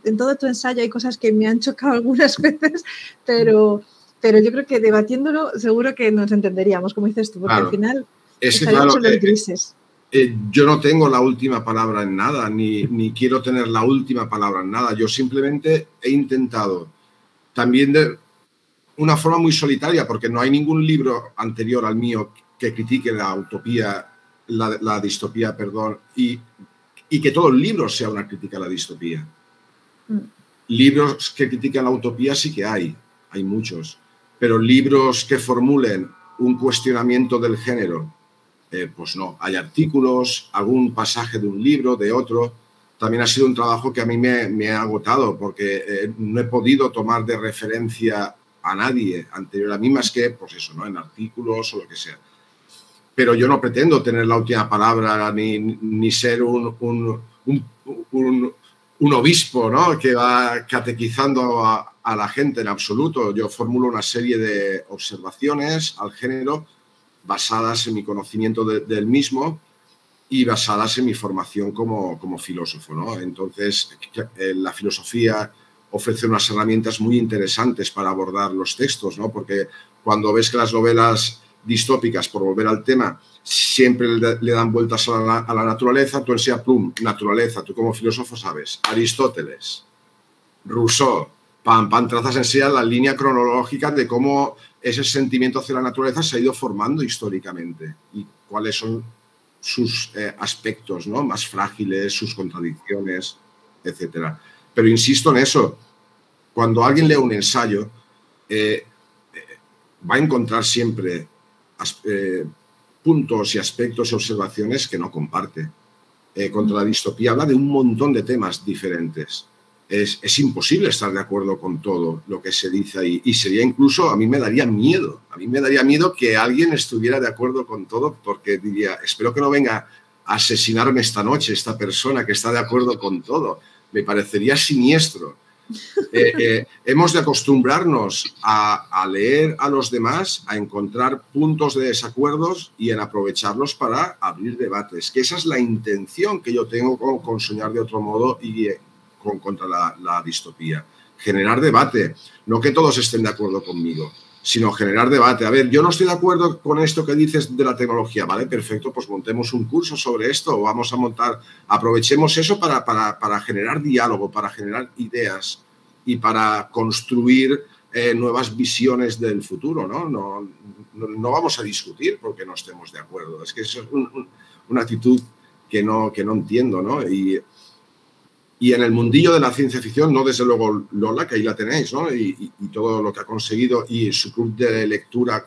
en todo tu ensayo hay cosas que me han chocado algunas veces, pero yo creo que debatiéndolo seguro que nos entenderíamos, como dices tú, porque al final estaríamos en los grises. Yo no tengo la última palabra en nada, ni quiero tener la última palabra en nada. Yo simplemente he intentado, también de una forma muy solitaria, porque no hay ningún libro anterior al mío que critique la utopía, la distopía, perdón, y que todo el libro sea una crítica a la distopía. Libros que critican la utopía sí que hay muchos, pero libros que formulen un cuestionamiento del género, pues no, hay artículos, algún pasaje de un libro, de otro. También ha sido un trabajo que a mí me ha agotado porque no he podido tomar de referencia a nadie anterior a mí más que, pues eso, ¿no? En artículos o lo que sea. Pero yo no pretendo tener la última palabra ni ser un obispo, ¿no? Que va catequizando a la gente en absoluto. Yo formulo una serie de observaciones al género basadas en mi conocimiento del mismo y basadas en mi formación como filósofo, ¿no? Entonces, la filosofía ofrece unas herramientas muy interesantes para abordar los textos, ¿no? Porque cuando ves que las novelas distópicas, por volver al tema, siempre le dan vueltas a la naturaleza, tú enseñas, plum, naturaleza, tú como filósofo sabes, Aristóteles, Rousseau, trazas enseguida la línea cronológica de cómo ese sentimiento hacia la naturaleza se ha ido formando históricamente y cuáles son sus aspectos, ¿no? Más frágiles, sus contradicciones, etcétera. Pero insisto en eso, cuando alguien lee un ensayo, va a encontrar siempre puntos y aspectos y observaciones que no comparte. Contra la distopía habla de un montón de temas diferentes. Es imposible estar de acuerdo con todo lo que se dice ahí y sería incluso, a mí me daría miedo que alguien estuviera de acuerdo con todo porque diría, espero que no venga a asesinarme esta noche esta persona que está de acuerdo con todo. Me parecería siniestro. Hemos de acostumbrarnos a leer a los demás, a encontrar puntos de desacuerdos y en aprovecharlos para abrir debates. Que esa es la intención que yo tengo con Soñar de otro modo y contra la distopía. Generar debate, no que todos estén de acuerdo conmigo, sino generar debate. A ver, yo no estoy de acuerdo con esto que dices de la tecnología, ¿vale? Perfecto, pues montemos un curso sobre esto o vamos a montar, aprovechemos eso para generar diálogo, para generar ideas y para construir nuevas visiones del futuro, ¿no? No vamos a discutir porque no estemos de acuerdo. Es que eso es una actitud que no entiendo, ¿no? Y en el mundillo de la ciencia ficción, no desde luego Lola, que ahí la tenéis, ¿no? Y todo lo que ha conseguido y su club de lectura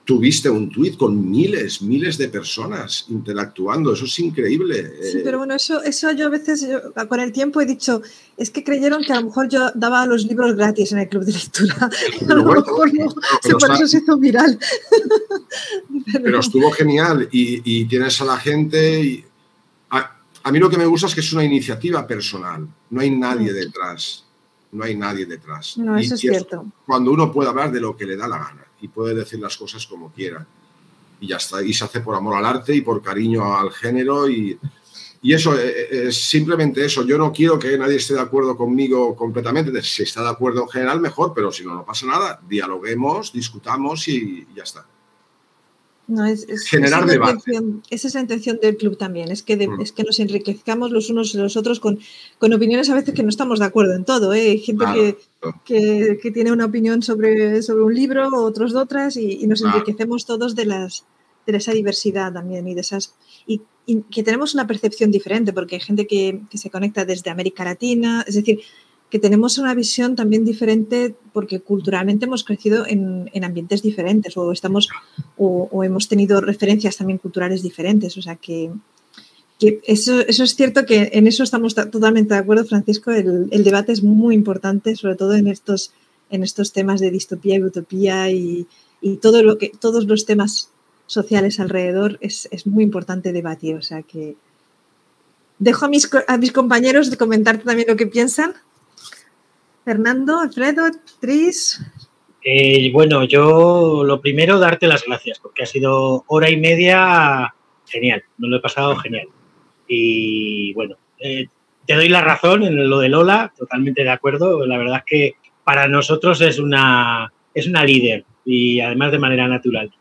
tuviste un tuit con miles de personas interactuando. Eso es increíble. Sí, pero bueno, eso yo a veces, con el tiempo he dicho, es que creyeron que a lo mejor yo daba los libros gratis en el club de lectura. A lo mejor no, por eso se hizo viral. Pero estuvo genial y tienes a la gente... A mí lo que me gusta es que es una iniciativa personal. No hay nadie detrás. No hay nadie detrás. No, eso es cierto. Cuando uno puede hablar de lo que le da la gana y puede decir las cosas como quiera. Y ya está. Y se hace por amor al arte y por cariño al género. Y eso es simplemente eso. Yo no quiero que nadie esté de acuerdo conmigo completamente. Si está de acuerdo en general, mejor. Pero si no pasa nada. Dialoguemos, discutamos y ya está. No, generar debate. Esa es la intención del club también, es que nos enriquezcamos los unos y los otros con opiniones a veces que no estamos de acuerdo en todo. Hay gente que tiene una opinión sobre un libro, otros de otras, y nos enriquecemos todos de esa diversidad también y que tenemos una percepción diferente, porque hay gente que se conecta desde América Latina, es decir, que tenemos una visión también diferente porque culturalmente hemos crecido en ambientes diferentes o hemos tenido referencias también culturales diferentes. O sea que eso es cierto, que en eso estamos totalmente de acuerdo, Francisco. El debate es muy importante, sobre todo en estos temas de distopía y utopía y todos los temas sociales alrededor es muy importante debatir. O sea que dejo a mis compañeros de comentarte también lo que piensan. Fernando, Alfredo, Tris. Bueno, yo lo primero, darte las gracias, porque ha sido hora y media genial, me lo he pasado genial. Y bueno, te doy la razón en lo de Lola, totalmente de acuerdo. La verdad es que para nosotros es una líder y además de manera natural.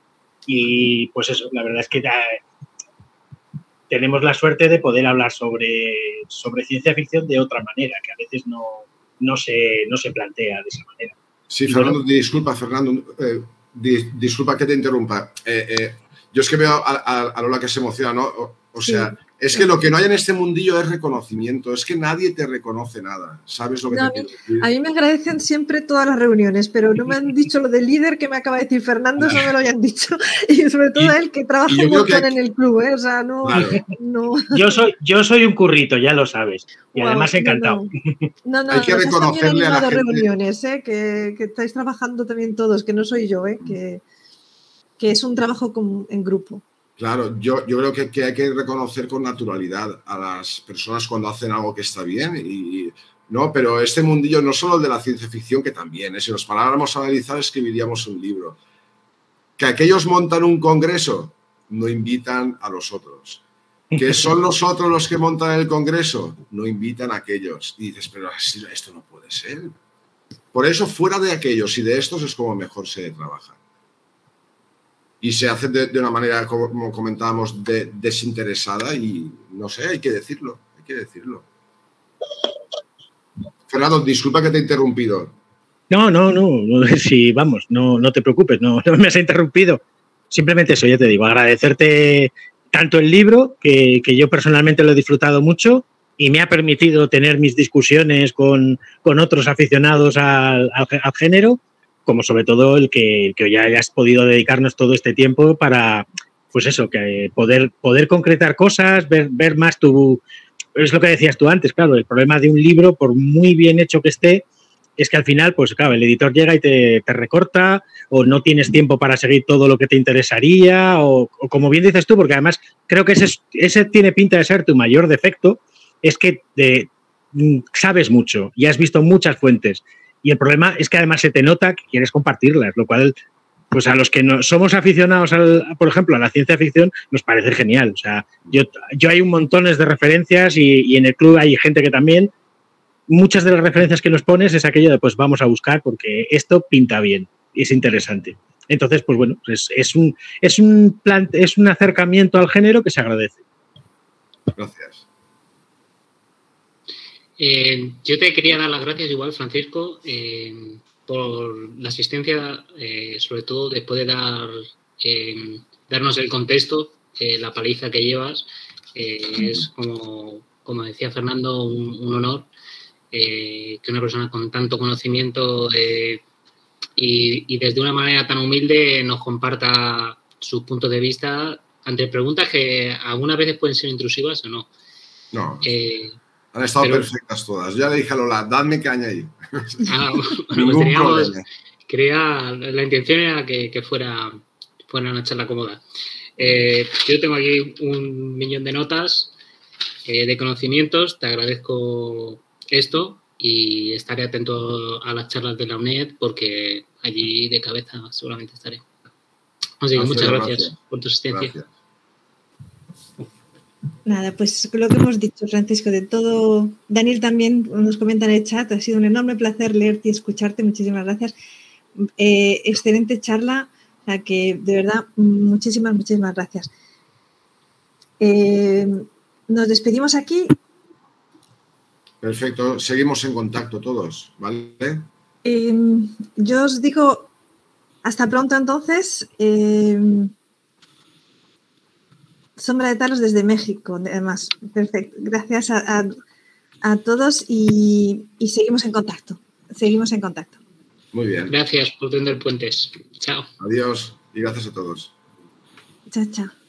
Y pues eso, la verdad es que tenemos la suerte de poder hablar sobre ciencia ficción de otra manera, que a veces no se plantea de esa manera. Sí, Fernando, disculpa, disculpa que te interrumpa. Yo es que veo a Lola que se emociona, ¿no? O sea, sí. Es que lo que no hay en este mundillo es reconocimiento, es que nadie te reconoce nada, ¿sabes lo que te quiero decir? A mí me agradecen siempre todas las reuniones, pero no me han dicho lo del líder que me acaba de decir Fernando, eso me lo hayan dicho, y sobre todo él que trabaja un montón en el club, ¿eh? O sea, no... Yo soy un currito, ya lo sabes, y además encantado. No, hay que reconocerle a la gente. Reuniones, que estáis trabajando también todos, que no soy yo, que es un trabajo en grupo. Claro, yo creo que hay que reconocer con naturalidad a las personas cuando hacen algo que está bien. No, pero este mundillo no solo el de la ciencia ficción, que también, si nos paráramos a analizar, escribiríamos un libro. Que aquellos montan un congreso, no invitan a los otros. Que son los otros los que montan el congreso, no invitan a aquellos. Y dices, pero esto no puede ser. Por eso, fuera de aquellos y de estos es como mejor se trabaja. Y se hace de una manera, como comentábamos, desinteresada y, no sé, hay que decirlo. Fernando, disculpa que te he interrumpido. No, sí, vamos, no te preocupes, no me has interrumpido. Simplemente eso, ya te digo, agradecerte tanto el libro, que yo personalmente lo he disfrutado mucho y me ha permitido tener mis discusiones con otros aficionados al género, como sobre todo el que ya hayas podido dedicarnos todo este tiempo para, pues eso, que poder concretar cosas, ver más es lo que decías tú antes, claro, el problema de un libro, por muy bien hecho que esté, es que al final, pues claro, el editor llega y te recorta, o no tienes tiempo para seguir todo lo que te interesaría, o como bien dices tú, porque además creo que ese tiene pinta de ser tu mayor defecto, es que sabes mucho y has visto muchas fuentes. Y el problema es que además se te nota que quieres compartirlas, lo cual, pues a los que no somos aficionados, por ejemplo, a la ciencia ficción, nos parece genial. O sea, yo hay un montones de referencias y en el club hay gente que también. Muchas de las referencias que nos pones es aquello de, pues vamos a buscar porque esto pinta bien, es interesante. Entonces, pues bueno, es un acercamiento al género que se agradece. Gracias. Yo te quería dar las gracias igual, Francisco, por la asistencia, sobre todo después de darnos el contexto, la paliza que llevas. Es, como decía Fernando, un honor que una persona con tanto conocimiento y desde una manera tan humilde nos comparta sus puntos de vista ante preguntas que algunas veces pueden ser intrusivas o no. No. Han estado perfectas todas. Ya le dije a Lola, dadme caña ahí. Bueno, la intención era que fuera una charla cómoda. Yo tengo aquí un millón de notas, de conocimientos. Te agradezco esto y estaré atento a las charlas de la UNED porque allí de cabeza seguramente estaré. Así que muchas gracias por tu asistencia. Gracias. Nada, pues lo que hemos dicho, Francisco, de todo. Daniel también nos comenta en el chat, ha sido un enorme placer leerte y escucharte, muchísimas gracias. Excelente charla, o sea que de verdad, muchísimas gracias. Nos despedimos aquí. Perfecto, seguimos en contacto todos, ¿vale? Yo os digo hasta pronto entonces. Sombra de Talos desde México, además. Perfecto. Gracias a todos y seguimos en contacto. Muy bien. Gracias por tender puentes. Chao. Adiós y gracias a todos. Chao, chao.